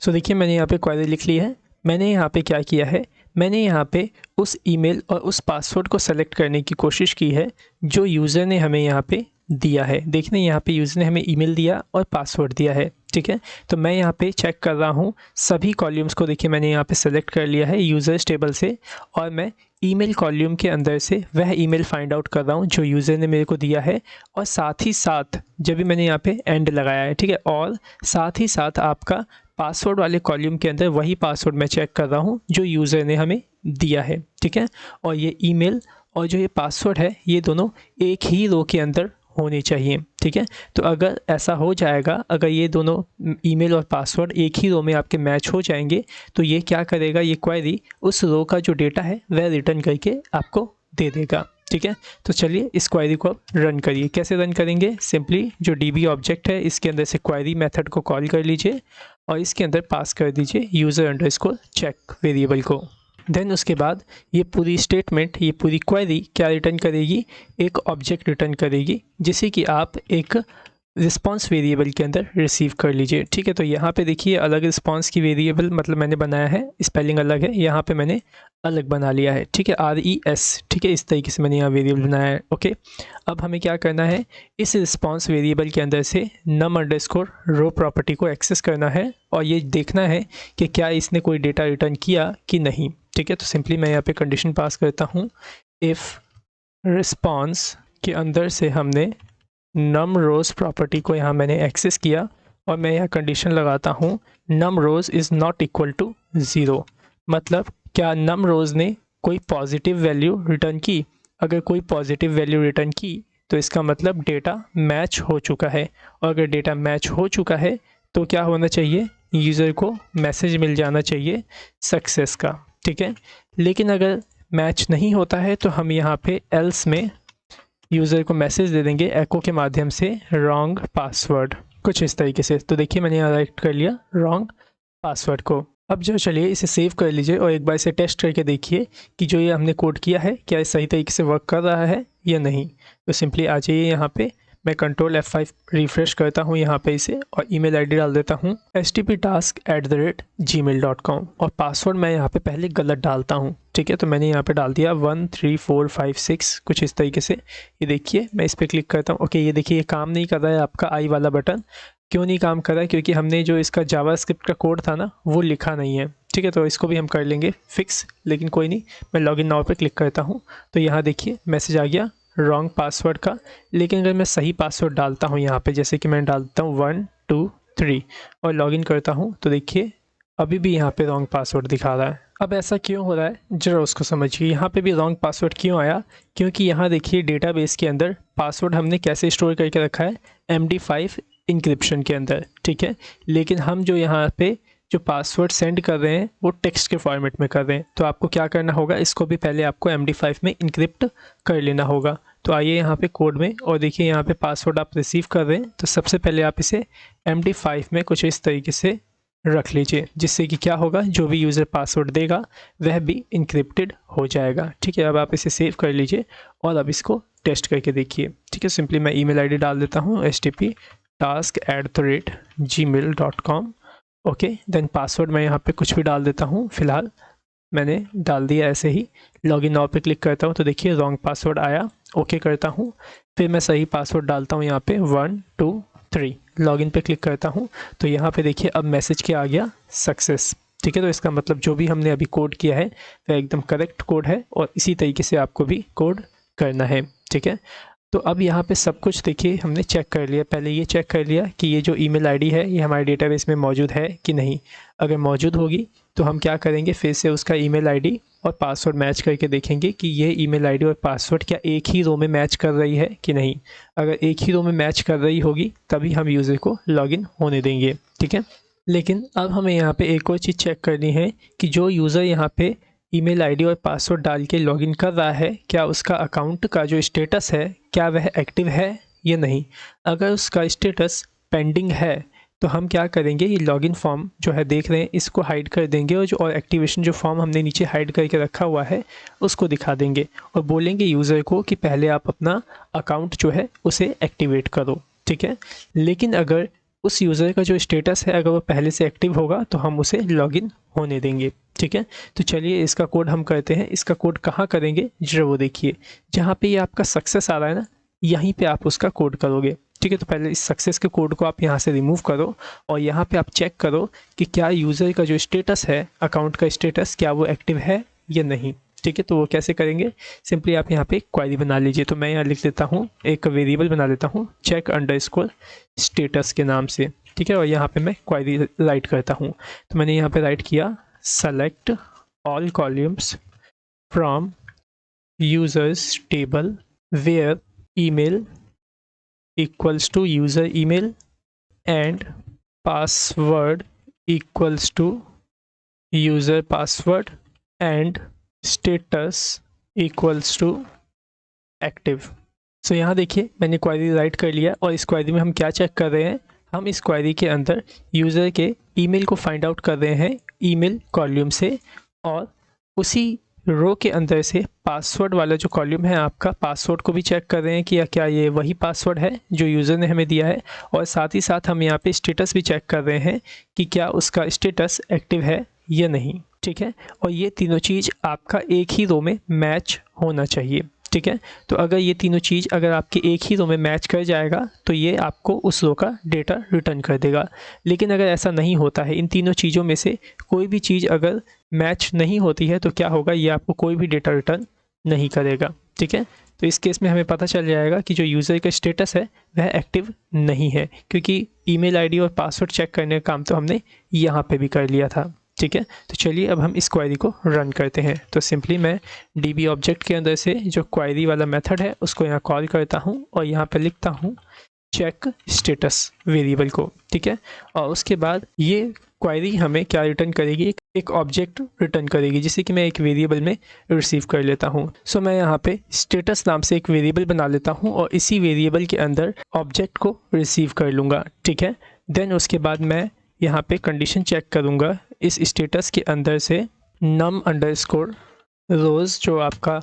सो देखिए मैंने यहाँ पे क्वेरी लिख ली है। मैंने यहाँ पे क्या किया है, मैंने यहाँ पे उस ईमेल और उस पासवर्ड को सेलेक्ट करने की कोशिश की है जो यूज़र ने हमें यहाँ पे दिया है। देखने यहाँ पे यूज़र ने हमें ईमेल दिया और पासवर्ड दिया है। ठीक है, तो मैं यहाँ पे चेक कर रहा हूँ सभी कॉलम्स को। देखिए मैंने यहाँ पे सेलेक्ट कर लिया है यूज़र्स टेबल से, और मैं ईमेल कॉलम के अंदर से वह ईमेल फाइंड आउट कर रहा हूँ जो यूज़र ने मेरे को दिया है, और साथ ही साथ जब भी मैंने यहाँ पे एंड लगाया है, ठीक है, और साथ ही साथ आपका पासवर्ड वाले कॉलम के अंदर वही पासवर्ड मैं चेक कर रहा हूँ जो यूज़र ने हमें दिया है। ठीक है, और ये ईमेल और जो ये पासवर्ड है ये दोनों एक ही रो के अंदर होनी चाहिए, ठीक है। तो अगर ऐसा हो जाएगा, अगर ये दोनों ईमेल और पासवर्ड एक ही रो में आपके मैच हो जाएंगे, तो ये क्या करेगा, ये क्वेरी उस रो का जो डेटा है वह रिटर्न करके आपको दे देगा, ठीक है। तो चलिए इस क्वेरी को आप रन करिए। कैसे रन करेंगे, सिंपली जो DB ऑब्जेक्ट है इसके अंदर से क्वेरी मेथड को कॉल कर लीजिए और इसके अंदर पास कर दीजिए user_check वेरिएबल को। देन उसके बाद ये पूरी स्टेटमेंट, ये पूरी क्वेरी क्या रिटर्न करेगी, एक ऑब्जेक्ट रिटर्न करेगी जिसे कि आप एक रिस्पांस वेरिएबल के अंदर रिसीव कर लीजिए, ठीक है। तो यहाँ पे देखिए अलग रिस्पांस की वेरिएबल मतलब मैंने बनाया है, स्पेलिंग अलग है, यहाँ पे मैंने अलग बना लिया है, ठीक है, RES, ठीक है, इस तरीके से मैंने यहाँ वेरिएबल बनाया है। ओके, अब हमें क्या करना है, इस रिस्पांस वेरिएबल के अंदर से num_row प्रॉपर्टी को एक्सेस करना है और ये देखना है कि क्या इसने कोई डेटा रिटर्न किया कि नहीं, ठीक है। तो सिंपली मैं यहाँ पे कंडीशन पास करता हूँ, इफ़ रिस्पांस के अंदर से हमने num_rows प्रॉपर्टी को यहाँ मैंने एक्सेस किया और मैं यहाँ कंडीशन लगाता हूँ num_rows is not equal to 0, मतलब क्या num_rows ने कोई पॉजिटिव वैल्यू रिटर्न की। अगर कोई पॉजिटिव वैल्यू रिटर्न की तो इसका मतलब डेटा मैच हो चुका है, और अगर डेटा मैच हो चुका है तो क्या होना चाहिए, यूज़र को मैसेज मिल जाना चाहिए सक्सेस का, ठीक है। लेकिन अगर मैच नहीं होता है तो हम यहाँ पे एल्स में यूज़र को मैसेज दे देंगे एको के माध्यम से रॉन्ग पासवर्ड, कुछ इस तरीके से। तो देखिए मैंने यहाँ राइट कर लिया रॉन्ग पासवर्ड को। अब जो चलिए इसे सेव कर लीजिए और एक बार इसे टेस्ट करके देखिए कि जो ये हमने कोड किया है क्या ये सही तरीके से वर्क कर रहा है या नहीं। तो सिंपली आ जाइए यहाँ पे, मैं कंट्रोल F5 रिफ़्रेश करता हूँ यहाँ पे इसे और ईमेल आईडी डाल देता हूँ stptask@gmail.com और पासवर्ड मैं यहाँ पे पहले गलत डालता हूँ, ठीक है। तो मैंने यहाँ पे डाल दिया 13456 कुछ इस तरीके से। ये देखिए मैं इस पर क्लिक करता हूँ, ओके, ये देखिए ये काम नहीं कर रहा है आपका आई वाला बटन। क्यों नहीं काम कर रहा है, क्योंकि हमने जो इसका जावास्क्रिप्ट का कोड था ना वो लिखा नहीं है, ठीक है। तो इसको भी हम कर लेंगे फिक्स, लेकिन कोई नहीं, मैं लॉगिन नाउ पे क्लिक करता हूँ तो यहाँ देखिए मैसेज आ गया रॉन्ग पासवर्ड का। लेकिन अगर मैं सही पासवर्ड डालता हूँ यहाँ पे, जैसे कि मैं डालता हूँ 1 2 3 और लॉगिन करता हूँ तो देखिए अभी भी यहाँ पे रॉन्ग पासवर्ड दिखा रहा है। अब ऐसा क्यों हो रहा है जरा उसको समझिए, यहाँ पे भी रॉन्ग पासवर्ड क्यों आया, क्योंकि यहाँ देखिए डेटाबेस के अंदर पासवर्ड हमने कैसे स्टोर करके रखा है, MD5 इंक्रिप्शन के अंदर, ठीक है। लेकिन हम जो यहाँ पे जो पासवर्ड सेंड कर रहे हैं वो टेक्स्ट के फॉर्मेट में कर रहे हैं। तो आपको क्या करना होगा, इसको भी पहले आपको MD5 में इंक्रिप्ट कर लेना होगा। तो आइए यहाँ पे कोड में और देखिए यहाँ पे पासवर्ड आप रिसीव कर रहे हैं तो सबसे पहले आप इसे MD5 में कुछ इस तरीके से रख लीजिए, जिससे कि क्या होगा, जो भी यूज़र पासवर्ड देगा वह भी इंक्रिप्टेड हो जाएगा, ठीक है। अब आप इसे सेव कर लीजिए और अब इसको टेस्ट करके देखिए, ठीक है। सिंपली मैं ईमेल आईडी डाल देता हूँ stptask@gmail.com, ओके। देन पासवर्ड मैं यहाँ पे कुछ भी डाल देता हूँ, फ़िलहाल मैंने डाल दिया ऐसे ही। लॉगिन नाउ पे क्लिक करता हूँ तो देखिए रॉन्ग पासवर्ड आया, ओके करता हूँ। फिर मैं सही पासवर्ड डालता हूँ यहाँ पे 1 2 3, लॉगिन पे क्लिक करता हूँ तो यहाँ पे देखिए अब मैसेज क्या आ गया, सक्सेस, ठीक है। तो इसका मतलब जो भी हमने अभी कोड किया है वह एकदम करेक्ट कोड है और इसी तरीके से आपको भी कोड करना है, ठीक है। तो अब यहाँ पे सब कुछ देखिए हमने चेक कर लिया, पहले ये चेक कर लिया कि ये जो ईमेल आईडी है ये हमारे डेटाबेस में मौजूद है कि नहीं। अगर मौजूद होगी तो हम क्या करेंगे, फिर से उसका ईमेल आईडी और पासवर्ड मैच करके देखेंगे कि ये ईमेल आईडी और पासवर्ड क्या एक ही रो में मैच कर रही है कि नहीं। अगर एक ही रो में मैच कर रही होगी तभी हम यूज़र को लॉगिन होने देंगे, ठीक है। लेकिन अब हमें यहाँ पे एक और चीज़ चेक करनी है कि जो यूज़र यहाँ पे ईमेल आईडी और पासवर्ड डाल के लॉगिन कर रहा है, क्या उसका अकाउंट का जो स्टेटस है क्या वह एक्टिव है या नहीं। अगर उसका स्टेटस पेंडिंग है तो हम क्या करेंगे, ये लॉगिन फॉर्म जो है देख रहे हैं इसको हाइड कर देंगे और जो और एक्टिवेशन जो फॉर्म हमने नीचे हाइड करके रखा हुआ है उसको दिखा देंगे और बोलेंगे यूज़र को कि पहले आप अपना अकाउंट जो है उसे एक्टिवेट करो, ठीक है। लेकिन अगर उस यूज़र का जो स्टेटस है अगर वो पहले से एक्टिव होगा तो हम उसे लॉगिन होने देंगे, ठीक है। तो चलिए इसका कोड हम करते हैं। इसका कोड कहाँ करेंगे जरा वो देखिए, जहाँ पे ये आपका सक्सेस आ रहा है ना यहीं पे आप उसका कोड करोगे, ठीक है। तो पहले इस सक्सेस के कोड को आप यहाँ से रिमूव करो और यहाँ पे आप चेक करो कि क्या यूज़र का जो स्टेटस है, अकाउंट का स्टेटस, क्या वो एक्टिव है या नहीं, ठीक है। तो वो कैसे करेंगे, सिंपली आप यहाँ पे क्वेरी बना लीजिए। तो मैं यहाँ लिख देता हूँ, एक वेरिएबल बना लेता हूँ check_status के नाम से, ठीक है। और यहाँ पे मैं क्वेरी राइट करता हूँ। तो मैंने यहाँ पे राइट किया select all columns from users table where email equals to user email and password equals to user password and status equals to active. So यहाँ देखिए मैंने क्वेरी राइट कर लिया और इस क्वेरी में हम क्या चेक कर रहे हैं, हम इस क्वेरी के अंदर यूज़र के ईमेल को फाइंड आउट कर रहे हैं ईमेल कॉलम से, और उसी रो के अंदर से पासवर्ड वाला जो कॉलम है आपका, पासवर्ड को भी चेक कर रहे हैं कि क्या ये वही पासवर्ड है जो यूज़र ने हमें दिया है, और साथ ही साथ हम यहाँ पे स्टेटस भी चेक कर रहे हैं कि क्या उसका स्टेटस एक्टिव है या नहीं। ठीक है, और ये तीनों चीज़ आपका एक ही रो में मैच होना चाहिए। ठीक है, तो अगर ये तीनों चीज़ अगर आपके एक ही रो में मैच कर जाएगा तो ये आपको उस रो का डेटा रिटर्न कर देगा। लेकिन अगर ऐसा नहीं होता है, इन तीनों चीज़ों में से कोई भी चीज़ अगर मैच नहीं होती है तो क्या होगा, ये आपको कोई भी डेटा रिटर्न नहीं करेगा। ठीक है, तो इस केस में हमें पता चल जाएगा कि जो यूज़र का स्टेटस है वह एक्टिव नहीं है, क्योंकि ईमेल आईडी और पासवर्ड चेक करने का काम तो हमने यहाँ पे भी कर लिया था। ठीक है, तो चलिए अब हम इस क्वेरी को रन करते हैं। तो सिंपली मैं DB ऑब्जेक्ट के अंदर से जो क्वेरी वाला मेथड है उसको यहाँ कॉल करता हूँ और यहाँ पे लिखता हूँ चेक स्टेटस वेरिएबल को। ठीक है, और उसके बाद ये क्वेरी हमें क्या रिटर्न करेगी, एक ऑब्जेक्ट रिटर्न करेगी जिसे कि मैं एक वेरिएबल में रिसीव कर लेता हूँ। सो मैं यहाँ पे स्टेटस नाम से एक वेरिएबल बना लेता हूँ और इसी वेरिएबल के अंदर ऑब्जेक्ट को रिसीव कर लूँगा। ठीक है, देन उसके बाद मैं यहाँ पे कंडीशन चेक करूँगा इस स्टेटस के अंदर से num अंडरस्कोर रोज़ जो आपका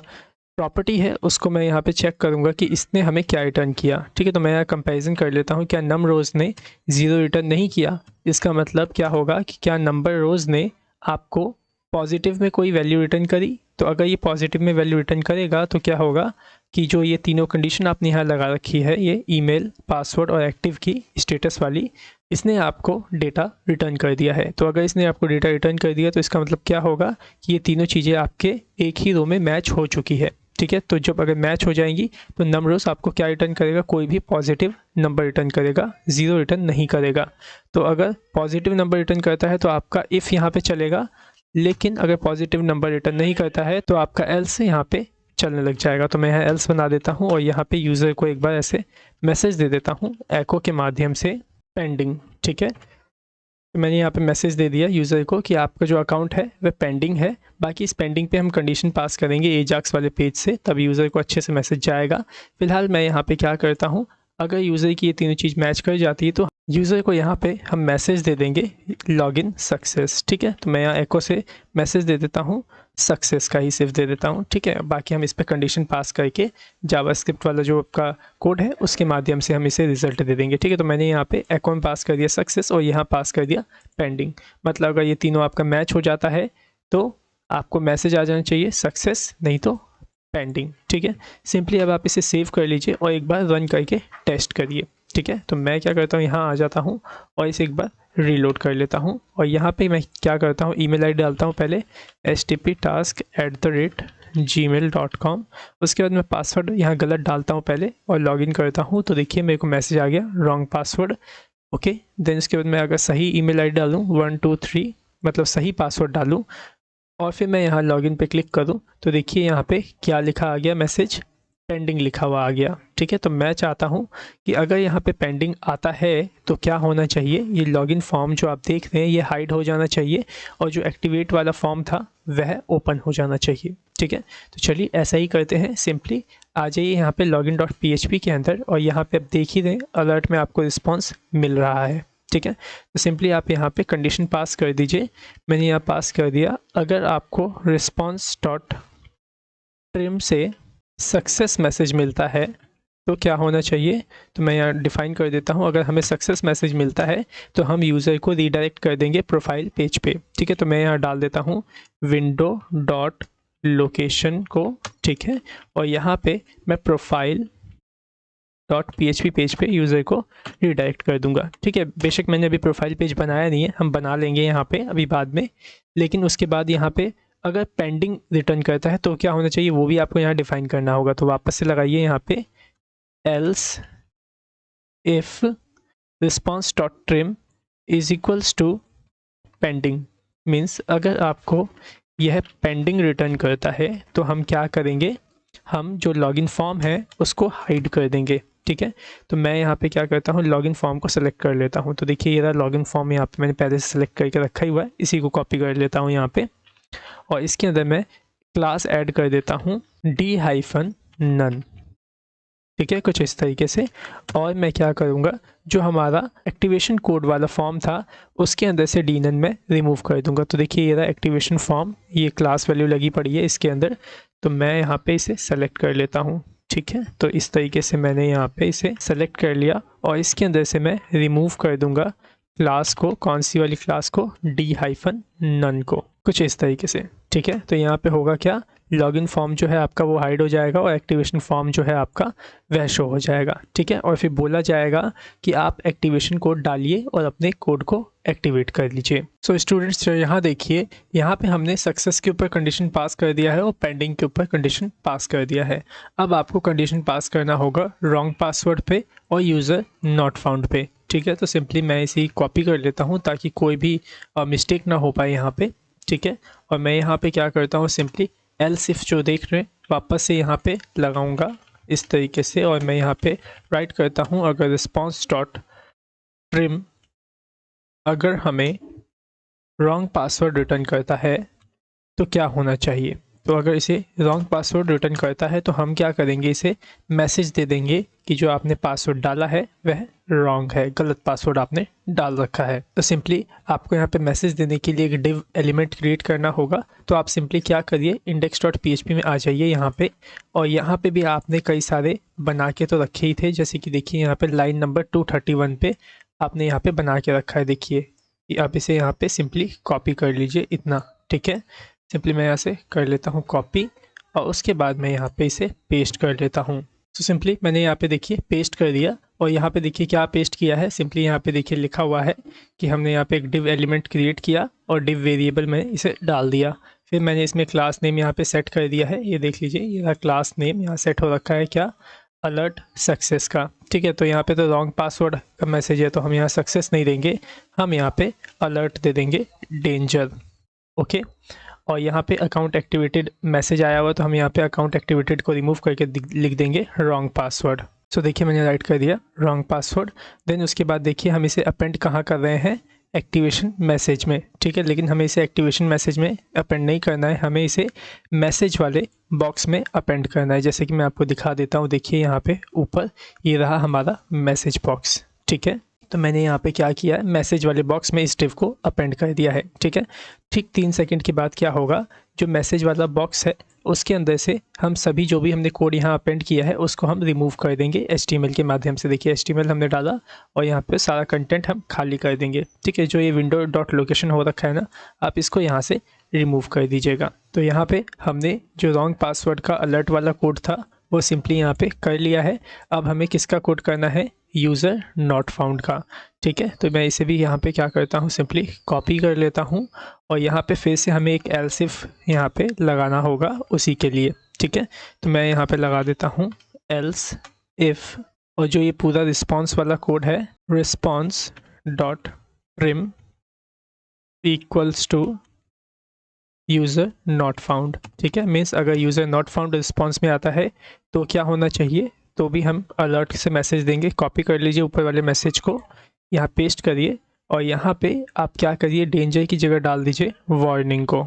प्रॉपर्टी है उसको मैं यहाँ पे चेक करूँगा कि इसने हमें क्या रिटर्न किया। ठीक है, तो मैं यहाँ कंपैरिजन कर लेता हूँ, क्या नम रोज़ ने 0 रिटर्न नहीं किया, इसका मतलब क्या होगा कि क्या नंबर रोज़ ने आपको पॉजिटिव में कोई वैल्यू रिटर्न करी। तो अगर ये पॉजिटिव में वैल्यू रिटर्न करेगा तो क्या होगा कि जो ये तीनों कंडीशन आपने यहाँ लगा रखी है, ये ईमेल, पासवर्ड और एक्टिव की स्टेटस वाली, इसने आपको डेटा रिटर्न कर दिया है। तो अगर इसने आपको डेटा रिटर्न कर दिया तो इसका मतलब क्या होगा कि ये तीनों चीज़ें आपके एक ही रो में मैच हो चुकी है। ठीक है, तो जब अगर मैच हो जाएंगी तो नम रोज़ आपको क्या रिटर्न करेगा, कोई भी पॉजिटिव नंबर रिटर्न करेगा, 0 रिटर्न नहीं करेगा। तो अगर पॉजिटिव नंबर रिटर्न करता है तो आपका इफ़ यहाँ पे चलेगा, लेकिन अगर पॉजिटिव नंबर रिटर्न नहीं करता है तो आपका एल्स यहाँ पे चलने लग जाएगा। तो मैं यहाँ एल्स बना देता हूँ और यहाँ पे यूज़र को एक बार ऐसे मैसेज दे देता हूँ एको के माध्यम से, पेंडिंग। ठीक है, तो मैंने यहाँ पे मैसेज दे दिया यूज़र को कि आपका जो अकाउंट है वह पेंडिंग है। बाकी इस पेंडिंग पे हम कंडीशन पास करेंगे एजाक्स वाले पेज से, तब यूज़र को अच्छे से मैसेज जाएगा। फिलहाल मैं यहाँ पे क्या करता हूँ, अगर यूज़र की ये तीनों चीज़ मैच कर जाती है तो यूज़र को यहाँ पे हम मैसेज दे देंगे लॉगिन सक्सेस। ठीक है, तो मैं यहाँ एको से मैसेज दे देता हूँ, सक्सेस का ही सिर्फ दे देता हूँ। ठीक है, बाकी हम इस पर कंडीशन पास करके जावास्क्रिप्ट वाला जो आपका कोड है उसके माध्यम से हम इसे रिजल्ट दे देंगे। ठीक है, तो मैंने यहाँ पे एको में पास कर दिया सक्सेस और यहाँ पास कर दिया पेंडिंग। मतलब अगर ये तीनों आपका मैच हो जाता है तो आपको मैसेज आ जाना चाहिए सक्सेस, नहीं तो पेंडिंग। ठीक है, सिंपली अब आप इसे सेव कर लीजिए और एक बार रन करके टेस्ट करिए। ठीक है, तो मैं क्या करता हूँ, यहाँ आ जाता हूँ और इसे एक बार रीलोड कर लेता हूँ और यहाँ पे मैं क्या करता हूँ, ईमेल आईडी डालता हूँ पहले stptask@gmail.com। उसके बाद मैं पासवर्ड यहाँ गलत डालता हूँ पहले और लॉगिन करता हूँ। तो देखिए मेरे को मैसेज आ गया रॉन्ग पासवर्ड। ओके, देन उसके बाद मैं अगर सही ईमेल आईडी डालूँ 1 2 3 मतलब सही पासवर्ड डालूँ और फिर मैं यहाँ लॉगिन पे क्लिक करूँ तो देखिए यहाँ पे क्या लिखा आ गया, मैसेज पेंडिंग लिखा हुआ आ गया। ठीक है, तो मैं चाहता हूँ कि अगर यहाँ पे पेंडिंग आता है तो क्या होना चाहिए, ये लॉगिन फॉर्म जो आप देख रहे हैं ये हाइड हो जाना चाहिए और जो एक्टिवेट वाला फॉर्म था वह ओपन हो जाना चाहिए। ठीक है, तो चलिए ऐसा ही करते हैं। सिंपली आ जाइए यहाँ पे login.php के अंदर और यहाँ पे आप देख ही रहे अलर्ट में आपको रिस्पॉन्स मिल रहा है। ठीक है, तो सिंपली आप यहाँ पे कंडीशन पास कर दीजिए। मैंने यहाँ पास कर दिया, अगर आपको response.trim से सक्सेस मैसेज मिलता है तो क्या होना चाहिए, तो मैं यहाँ डिफ़ाइन कर देता हूँ। अगर हमें सक्सेस मैसेज मिलता है तो हम यूज़र को रीडायरेक्ट कर देंगे प्रोफाइल पेज पे। ठीक है, तो मैं यहाँ डाल देता हूँ विंडो डॉट लोकेशन को। ठीक है, और यहाँ पे मैं प्रोफाइल डॉट PHP पेज पे यूज़र को रीडायरेक्ट कर दूंगा। ठीक है, बेशक मैंने अभी प्रोफाइल पेज बनाया नहीं है, हम बना लेंगे यहाँ पे अभी बाद में। लेकिन उसके बाद यहाँ पे अगर पेंडिंग रिटर्न करता है तो क्या होना चाहिए वो भी आपको यहाँ डिफाइन करना होगा। तो वापस से लगाइए यहाँ पे else if response dot trim is equals to pending, means अगर आपको यह पेंडिंग रिटर्न करता है तो हम क्या करेंगे, हम जो लॉगिन फॉर्म है उसको हाइड कर देंगे। ठीक है। तो मैं यहाँ पे क्या करता हूँ, लॉगिन फॉर्म को सेलेक्ट कर लेता हूँ। तो देखिए ये रहा लॉगिन फॉर्म, यहाँ पे मैंने पहले से सेलेक्ट करके रखा ही हुआ है, इसी को कॉपी कर लेता हूँ यहाँ पे, और इसके अंदर मैं क्लास ऐड कर देता हूँ d-none, ठीक है, कुछ इस तरीके से। और मैं क्या करूँगा, जो हमारा एक्टिवेशन कोड वाला फॉर्म था उसके अंदर से d-none में रिमूव कर दूंगा। तो देखिए ये रहा एक्टिवेशन फॉर्म, ये क्लास वैल्यू लगी पड़ी है इसके अंदर, तो मैं यहाँ पे इसे सेलेक्ट कर लेता हूँ, ठीक है। तो इस तरीके से मैंने यहाँ पे इसे सेलेक्ट कर लिया और इसके अंदर से मैं रिमूव कर दूंगा क्लास को, कौन सी वाली क्लास को, d-none को, कुछ इस तरीके से, ठीक है। तो यहाँ पे होगा क्या, लॉगिन फॉर्म जो है आपका वो हाइड हो जाएगा और एक्टिवेशन फॉर्म जो है आपका वह शो हो जाएगा, ठीक है। और फिर बोला जाएगा कि आप एक्टिवेशन कोड डालिए और अपने कोड को एक्टिवेट कर लीजिए। सो स्टूडेंट्स यहाँ देखिए, यहाँ पे हमने सक्सेस के ऊपर कंडीशन पास कर दिया है और पेंडिंग के ऊपर कंडीशन पास कर दिया है। अब आपको कंडीशन पास करना होगा रॉन्ग पासवर्ड पे और यूज़र नॉट फाउंड पे, ठीक है। तो सिंपली मैं इसी कॉपी कर लेता हूँ ताकि कोई भी मिस्टेक ना हो पाए यहाँ पे, ठीक है। और मैं यहाँ पे क्या करता हूँ, सिंपली एल्स इफ जो देख रहे हैं वापस से यहाँ पे लगाऊंगा इस तरीके से, और मैं यहाँ पे राइट करता हूँ अगर रिस्पॉन्स डॉट ट्रिम अगर हमें रॉन्ग पासवर्ड रिटर्न करता है तो क्या होना चाहिए। तो अगर इसे रॉन्ग पासवर्ड रिटर्न करता है तो हम क्या करेंगे, इसे मैसेज दे देंगे कि जो आपने पासवर्ड डाला है वह रॉन्ग है, गलत पासवर्ड आपने डाल रखा है। तो सिंपली आपको यहाँ पे मैसेज देने के लिए एक डिव एलिमेंट क्रिएट करना होगा। तो आप सिंपली क्या करिए, index.php में आ जाइए यहाँ पे, और यहाँ पे भी आपने कई सारे बना के तो रखे ही थे, जैसे कि देखिए यहाँ पे लाइन नंबर 231 पे आपने यहाँ पे बना के रखा है। देखिए आप इसे यहाँ पे सिंपली कॉपी कर लीजिए इतना, ठीक है। सिंपली मैं यहाँ से कर लेता हूँ कॉपी और उसके बाद मैं यहाँ पे इसे पेस्ट कर लेता हूँ। तो सिंपली मैंने यहाँ पे देखिए पेस्ट कर दिया, और यहाँ पे देखिए क्या पेस्ट किया है, सिंपली यहाँ पे देखिए लिखा हुआ है कि हमने यहाँ पे एक डिव एलिमेंट क्रिएट किया और डिव वेरिएबल में इसे डाल दिया। फिर मैंने इसमें क्लास नेम यहाँ पे सेट कर दिया है, ये देख लीजिए ये क्लास नेम यहाँ सेट हो रखा है, क्या, अलर्ट सक्सेस का, ठीक है। तो यहाँ पे तो रॉन्ग पासवर्ड का मैसेज है तो हम यहाँ सक्सेस नहीं देंगे, हम यहाँ पे अलर्ट दे देंगे डेंजर, ओके। और यहाँ पे अकाउंट एक्टिवेटेड मैसेज आया हुआ तो हम यहाँ पे अकाउंट एक्टिवेटेड को रिमूव करके लिख देंगे रॉन्ग पासवर्ड। सो देखिए मैंने राइट कर दिया रॉन्ग पासवर्ड। देन उसके बाद देखिए हम इसे अपेंड कहाँ कर रहे हैं, एक्टिवेशन मैसेज में, ठीक है। लेकिन हमें इसे एक्टिवेशन मैसेज में अपेंड नहीं करना है, हमें इसे मैसेज वाले बॉक्स में अपेंड करना है। जैसे कि मैं आपको दिखा देता हूँ, देखिए यहाँ पे ऊपर ये रहा हमारा मैसेज बॉक्स, ठीक है। तो मैंने यहाँ पे क्या किया है, मैसेज वाले बॉक्स में इस डिव को अपेंड कर दिया है, ठीक है। ठीक 3 सेकंड के बाद क्या होगा, जो मैसेज वाला बॉक्स है उसके अंदर से हम सभी जो भी हमने कोड यहाँ अपेंड किया है उसको हम रिमूव कर देंगे HTML के माध्यम से। देखिए HTML हमने डाला और यहाँ पे सारा कंटेंट हम खाली कर देंगे, ठीक है। जो ये विंडो डॉट लोकेशन हो रखा है ना, आप इसको यहाँ से रिमूव कर दीजिएगा। तो यहाँ पे हमने जो रॉन्ग पासवर्ड का अलर्ट वाला कोड था वो सिंपली यहाँ पे कर लिया है। अब हमें किसका कोड करना है, यूज़र नॉट फाउंड का, ठीक है। तो मैं इसे भी यहाँ पे क्या करता हूँ, सिंपली कॉपी कर लेता हूँ और यहाँ पे फिर से हमें एक एल्स इफ यहाँ पे लगाना होगा उसी के लिए, ठीक है। तो मैं यहाँ पे लगा देता हूँ एल्स इफ, और जो ये पूरा रिस्पॉन्स वाला कोड है, response dot trim equals to user not found, ठीक है। मीन्स अगर यूज़र नॉट फाउंड रिस्पॉन्स में आता है तो क्या होना चाहिए, तो भी हम अलर्ट से मैसेज देंगे। कॉपी कर लीजिए ऊपर वाले मैसेज को, यहाँ पेस्ट करिए और यहाँ पे आप क्या करिए, डेंजर की जगह डाल दीजिए वार्निंग को,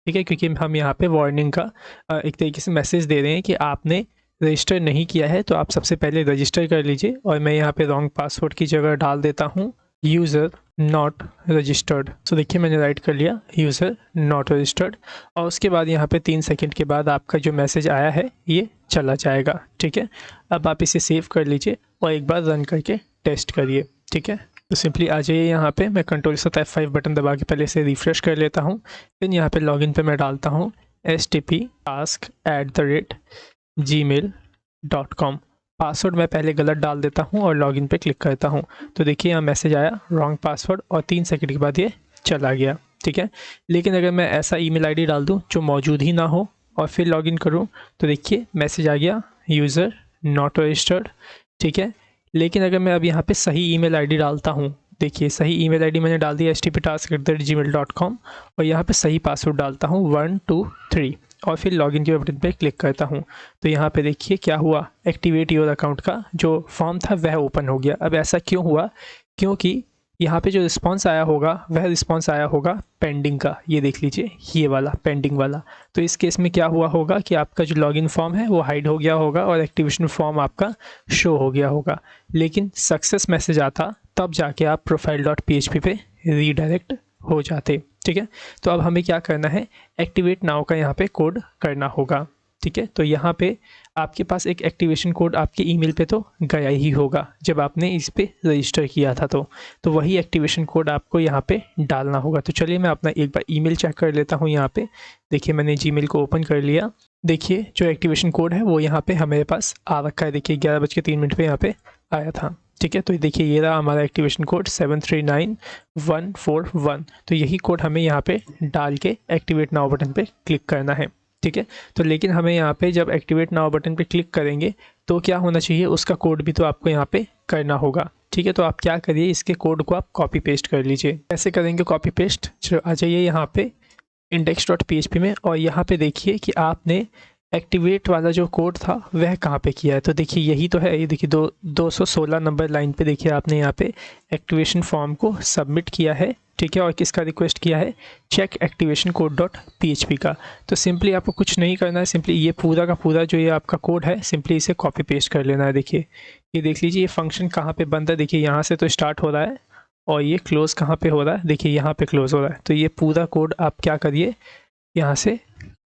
ठीक है। क्योंकि हम यहाँ पे वार्निंग का एक तरीके से मैसेज दे रहे हैं कि आपने रजिस्टर नहीं किया है तो आप सबसे पहले रजिस्टर कर लीजिए। और मैं यहाँ पे रॉन्ग पासवर्ड की जगह डाल देता हूँ यूज़र नॉट रजिस्टर्ड। तो देखिए मैंने राइट कर लिया यूज़र नॉट रजिस्टर्ड, और उसके बाद यहाँ पे 3 सेकंड के बाद आपका जो मैसेज आया है ये चला जाएगा, ठीक है। अब आप इसे सेव कर लीजिए और एक बार रन करके टेस्ट करिए, ठीक है। तो सिंपली आ जाइए यहाँ पे, मैं Ctrl+F5 बटन दबा के पहले इसे रिफ्रेश कर लेता हूँ। फिर यहाँ पे लॉगिन पे मैं डालता हूँ stp@gmail.com। पासवर्ड मैं पहले गलत डाल देता हूँ और लॉगिन पे क्लिक करता हूँ। तो देखिए यहाँ मैसेज आया रॉन्ग पासवर्ड और 3 सेकंड के बाद ये चला गया, ठीक है। लेकिन अगर मैं ऐसा ईमेल आईडी डाल दूँ जो मौजूद ही ना हो और फिर लॉगिन करूँ तो देखिए मैसेज आ गया यूज़र नॉट रजिस्टर्ड, ठीक है। लेकिन अगर मैं अब यहाँ पे सही ईमेल आईडी डालता हूँ देखिए सही ईमेल आईडी मैंने डाल दिया stptask@gmail.com और यहाँ पे सही पासवर्ड डालता हूँ 123 और फिर लॉगिन के बटन पे क्लिक करता हूँ। तो यहाँ पे देखिए क्या हुआ, एक्टिवेट योर अकाउंट का जो फॉर्म था वह ओपन हो गया। अब ऐसा क्यों हुआ, क्योंकि यहाँ पे जो रिस्पांस आया होगा वह रिस्पांस आया होगा पेंडिंग का, ये देख लीजिए ये वाला पेंडिंग वाला। तो इस केस में क्या हुआ होगा कि आपका जो लॉगिन फॉर्म है वो हाइड हो गया होगा और एक्टिवेशन फॉर्म आपका शो हो गया होगा, लेकिन सक्सेस मैसेज आता तब जाके आप profile.php पे रीडायरेक्ट हो जाते। ठीक है, तो अब हमें क्या करना है, एक्टिवेट नाउ का यहाँ पे कोड करना होगा। ठीक है, तो यहाँ पे आपके पास एक एक्टिवेशन कोड आपके ईमेल पे तो गया ही होगा जब आपने इस पे रजिस्टर किया था, तो वही एक्टिवेशन कोड आपको यहाँ पे डालना होगा। तो चलिए मैं अपना एक बार ईमेल चेक कर लेता हूँ। यहाँ पे देखिए मैंने जीमेल को ओपन कर लिया। देखिए जो एक्टिवेशन कोड है वो यहाँ पे हमारे पास आ रखा है। देखिए 11:03 पे यहाँ पे आया था। ठीक है, तो देखिए ये रहा हमारा एक्टिवेशन कोड 739141। तो यही कोड हमें यहाँ पे डाल के एक्टिवेट नाउ बटन पे क्लिक करना है। ठीक है, तो लेकिन हमें यहाँ पे जब एक्टिवेट नाउ बटन पे क्लिक करेंगे तो क्या होना चाहिए, उसका कोड भी तो आपको यहाँ पे करना होगा। ठीक है, तो आप क्या करिए, इसके कोड को आप कॉपी पेस्ट कर लीजिए। कैसे करेंगे कॉपी पेस्ट, आ जाइए यहाँ पे index.php में और यहाँ पे देखिए कि आपने एक्टिवेट वाला जो कोड था वह कहाँ पे किया है। तो देखिए यही तो है, ये देखिए 216 नंबर लाइन पे देखिए आपने यहाँ पे एक्टिवेशन फॉर्म को सबमिट किया है। ठीक है, और किसका रिक्वेस्ट किया है, चेक एक्टिवेशन कोड .php का। तो सिंपली आपको कुछ नहीं करना है, सिंपली ये पूरा का पूरा जो ये आपका कोड है सिंपली इसे कॉपी पेस्ट कर लेना है। देखिए ये देख लीजिए ये फंक्शन कहाँ पे बंद है, देखिए यहाँ से तो स्टार्ट हो रहा है और ये क्लोज़ कहाँ पे हो रहा है, देखिए यहाँ पे क्लोज़ हो रहा है। तो ये पूरा कोड आप क्या करिए, यहाँ से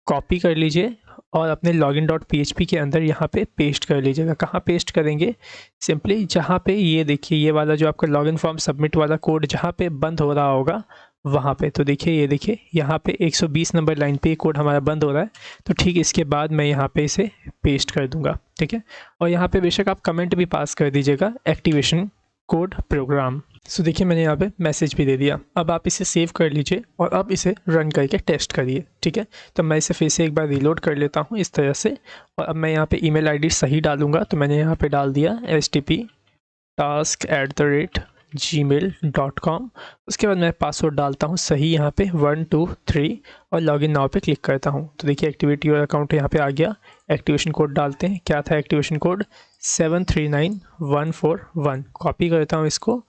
कॉपी कर लीजिए और अपने login.php के अंदर यहाँ पे पेस्ट कर लीजिएगा। कहाँ पेस्ट करेंगे, सिंपली जहाँ पे ये देखिए ये वाला जो आपका लॉगिन फॉर्म सबमिट वाला कोड जहाँ पे बंद हो रहा होगा वहाँ पे। तो देखिए ये देखिए यहाँ पे 120 नंबर लाइन पे ये कोड हमारा बंद हो रहा है। तो ठीक इसके बाद मैं यहाँ पे इसे पेस्ट कर दूँगा। ठीक है, और यहाँ पे बेशक आप कमेंट भी पास कर दीजिएगा एक्टिवेशन कोड प्रोग्राम। सो देखिए मैंने यहाँ पे मैसेज भी दे दिया। अब आप इसे सेव कर लीजिए और अब इसे रन करके टेस्ट करिए। ठीक है, तो मैं इसे फिर से एक बार रीलोड कर लेता हूँ इस तरह से और अब मैं यहाँ पे ईमेल आईडी सही डालूँगा। तो मैंने यहाँ पे डाल दिया stptask@gmail.com। उसके बाद मैं पासवर्ड डालता हूँ सही यहाँ पे 123 और लॉगिन नाउ पे क्लिक करता हूँ। तो देखिए एक्टिवेट योर अकाउंट यहाँ पे आ गया। एक्टिवेशन कोड डालते हैं, क्या था एक्टिवेशन कोड 739141। कॉपी करता हूँ इसको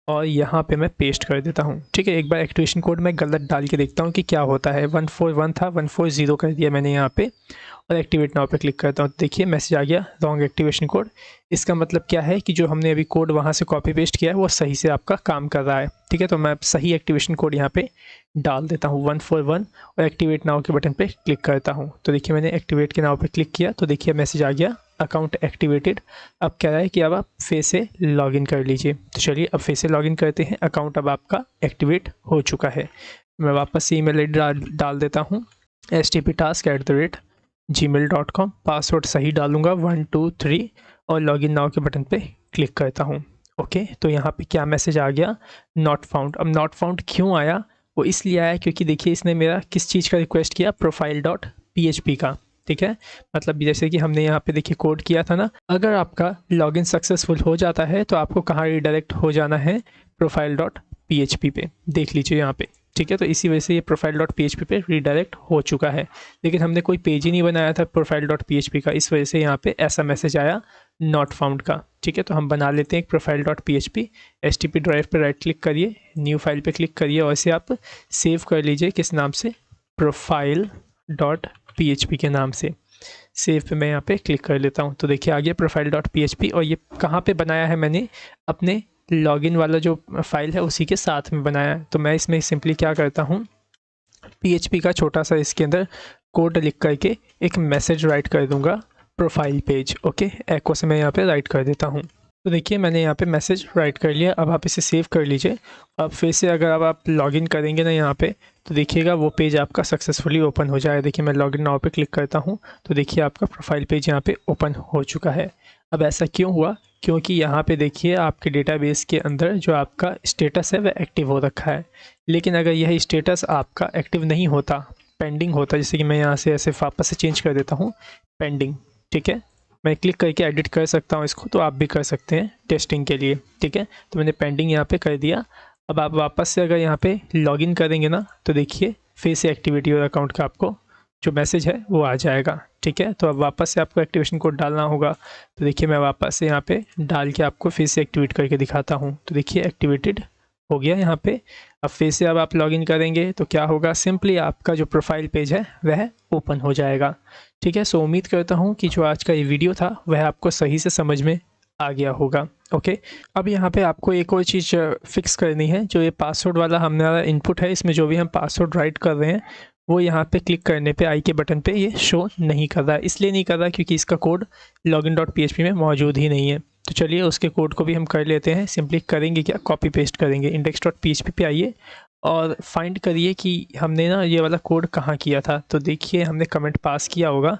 और यहाँ पे मैं पेस्ट कर देता हूँ। ठीक है, एक बार एक्टिवेशन कोड मैं गलत डाल के देखता हूँ कि क्या होता है। 141 था 140 कर दिया मैंने यहाँ पे और एक्टिवेट नाउ पे क्लिक करता हूँ। देखिए मैसेज आ गया रॉन्ग एक्टिवेशन कोड। इसका मतलब क्या है कि जो हमने अभी कोड वहाँ से कॉपी पेस्ट किया है वो सही से आपका काम कर रहा है। ठीक है, तो मैं सही एक्टिवेशन कोड यहाँ पे डाल देता हूँ 141 और एक्टिवेट नाउ के बटन पे क्लिक करता हूँ। तो देखिए मैंने एक्टिवेट के नाउ पे क्लिक किया तो देखिए मैसेज आ गया अकाउंट एक्टिवेटेड। अब कह रहा है कि अब आप फिर से लॉगिन कर लीजिए। तो चलिए अब फिर से लॉगिन करते हैं। अकाउंट अब आपका एक्टिवेट हो चुका है। मैं वापस ईमेल आईडी डाल देता हूँ stptask@gmail.com। पासवर्ड सही डालूंगा 123 और लॉगिन नाउ के बटन पे क्लिक करता हूँ। ओके, तो यहाँ पे क्या मैसेज आ गया, नॉट फाउंड। अब नॉट फाउंड क्यों आया, वो इसलिए आया क्योंकि देखिए इसने मेरा किस चीज़ का रिक्वेस्ट किया, profile.php का। ठीक है, मतलब जैसे कि हमने यहाँ पे देखिए कोड किया था ना, अगर आपका लॉगिन सक्सेसफुल हो जाता है तो आपको कहाँ रिडायरेक्ट हो जाना है, profile.php पे। देख लीजिए यहाँ पे। ठीक है, तो इसी वजह से ये profile.php पे रीडायरेक्ट हो चुका है, लेकिन हमने कोई पेज ही नहीं बनाया था profile.php का, इस वजह से यहाँ पे ऐसा मैसेज आया नॉट फाउंड का। ठीक है, तो हम बना लेते हैं एक profile.php। HTTP ड्राइव पे राइट क्लिक करिए, न्यू फाइल पे क्लिक करिए और इसे आप सेव कर लीजिए। किस नाम से, profile.php के नाम से। सेव पे मैं यहाँ पे क्लिक कर लेता हूँ। तो देखिए आ गया profile.php और ये कहाँ पे बनाया है, मैंने अपने लॉगिन वाला जो फाइल है उसी के साथ में बनाया है। तो मैं इसमें सिंपली क्या करता हूँ, PHP का छोटा सा इसके अंदर कोड लिख करके एक मैसेज राइट कर दूंगा प्रोफाइल पेज। ओके, एको से मैं यहाँ पे राइट कर देता हूँ। तो देखिए मैंने यहाँ पे मैसेज राइट कर लिया। अब आप इसे सेव कर लीजिए। अब फिर से अगर अब आप लॉगिन करेंगे ना यहाँ पे, तो देखिएगा वो पेज आपका सक्सेसफुली ओपन हो जाएगा। देखिए मैं लॉगिन नाउ पे क्लिक करता हूँ तो देखिए आपका प्रोफाइल पेज यहाँ पे ओपन हो चुका है। अब ऐसा क्यों हुआ, क्योंकि यहाँ पे देखिए आपके डेटाबेस के अंदर जो आपका स्टेटस है वह एक्टिव हो रखा है। लेकिन अगर यह स्टेटस आपका एक्टिव नहीं होता, पेंडिंग होता, जैसे कि मैं यहाँ से ऐसे वापस से चेंज कर देता हूँ पेंडिंग। ठीक है, मैं क्लिक करके एडिट कर सकता हूँ इसको, तो आप भी कर सकते हैं टेस्टिंग के लिए, ठीक है। तो मैंने पेंडिंग यहाँ पे कर दिया। अब आप वापस से अगर यहाँ पे लॉगिन करेंगे ना, तो देखिए फिर से एक्टिविटी और अकाउंट का आपको जो मैसेज है वो आ जाएगा, ठीक है। तो अब वापस से आपको एक्टिवेशन कोड डालना होगा। तो देखिए मैं वापस से यहाँ पे डाल के आपको फिर से एक्टिवेट करके दिखाता हूँ। तो देखिए एक्टिवेटेड हो गया यहाँ पे। अब फिर से अब आप लॉगिन करेंगे तो क्या होगा, सिंपली आपका जो प्रोफाइल पेज है वह ओपन हो जाएगा, ठीक है। सो उम्मीद करता हूँ कि जो आज का ये वीडियो था वह आपको सही से समझ में आ गया होगा। ओके, अब यहाँ पे आपको एक और चीज़ फिक्स करनी है। जो ये पासवर्ड वाला हमारा इनपुट है, इसमें जो भी हम पासवर्ड राइट कर रहे हैं वो यहाँ पे क्लिक करने पे आई के बटन पे ये शो नहीं कर रहा। इसलिए नहीं कर रहा क्योंकि इसका कोड login.php में मौजूद ही नहीं है। तो चलिए उसके कोड को भी हम कर लेते हैं। सिंपली करेंगे क्या, कॉपी पेस्ट करेंगे। index.php पे आइए और फाइंड करिए कि हमने ना ये वाला कोड कहाँ किया था। तो देखिए हमने कमेंट पास किया होगा।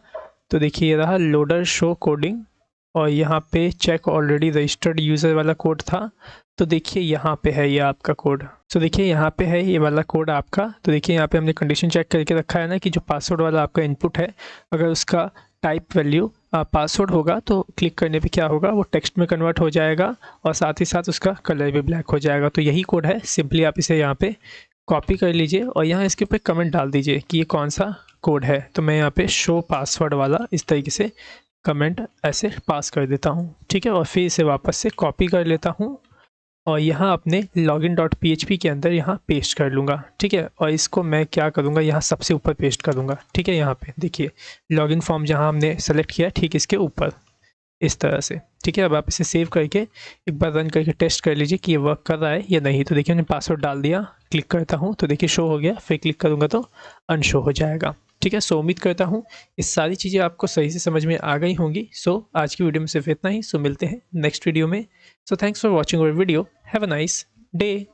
तो देखिए ये रहा लोडर शो कोडिंग, और यहाँ पे चेक ऑलरेडी रजिस्टर्ड यूज़र वाला कोड था। तो देखिए यहाँ पे है ये आपका कोड। तो देखिए यहाँ पे है ये वाला कोड आपका। तो देखिए यहाँ पे हमने कंडीशन चेक करके रखा है ना कि जो पासवर्ड वाला आपका इनपुट है, अगर उसका टाइप वैल्यू पासवर्ड होगा तो क्लिक करने पे क्या होगा, वो टेक्स्ट में कन्वर्ट हो जाएगा और साथ ही साथ उसका कलर भी ब्लैक हो जाएगा। तो यही कोड है। सिंपली आप इसे यहाँ पे कॉपी कर लीजिए और यहाँ इसके ऊपर कमेंट डाल दीजिए कि ये कौन सा कोड है। तो मैं यहाँ पे शो पासवर्ड वाला इस तरीके से कमेंट ऐसे पास कर देता हूँ, ठीक है। और फिर इसे वापस से कॉपी कर लेता हूँ और यहाँ अपने login.php के अंदर यहाँ पेस्ट कर लूँगा, ठीक है। और इसको मैं क्या करूँगा, यहाँ सबसे ऊपर पेस्ट करूँगा, ठीक है। यहाँ पे देखिए लॉगिन फॉर्म जहाँ हमने सेलेक्ट किया ठीक इसके ऊपर इस तरह से, ठीक है। अब आप इसे सेव करके एक बार रन करके टेस्ट कर लीजिए कि ये वर्क कर रहा है या नहीं। तो देखिए मैंने पासवर्ड डाल दिया, क्लिक करता हूँ तो देखिए शो हो गया, फिर क्लिक करूँगा तो अनशो हो जाएगा, ठीक है। सो उम्मीद करता हूँ इस सारी चीज़ें आपको सही से समझ में आ गई होंगी। सो आज की वीडियो में सिर्फ इतना ही। सो मिलते हैं नेक्स्ट वीडियो में। So thanks for watching our video. Have a nice day.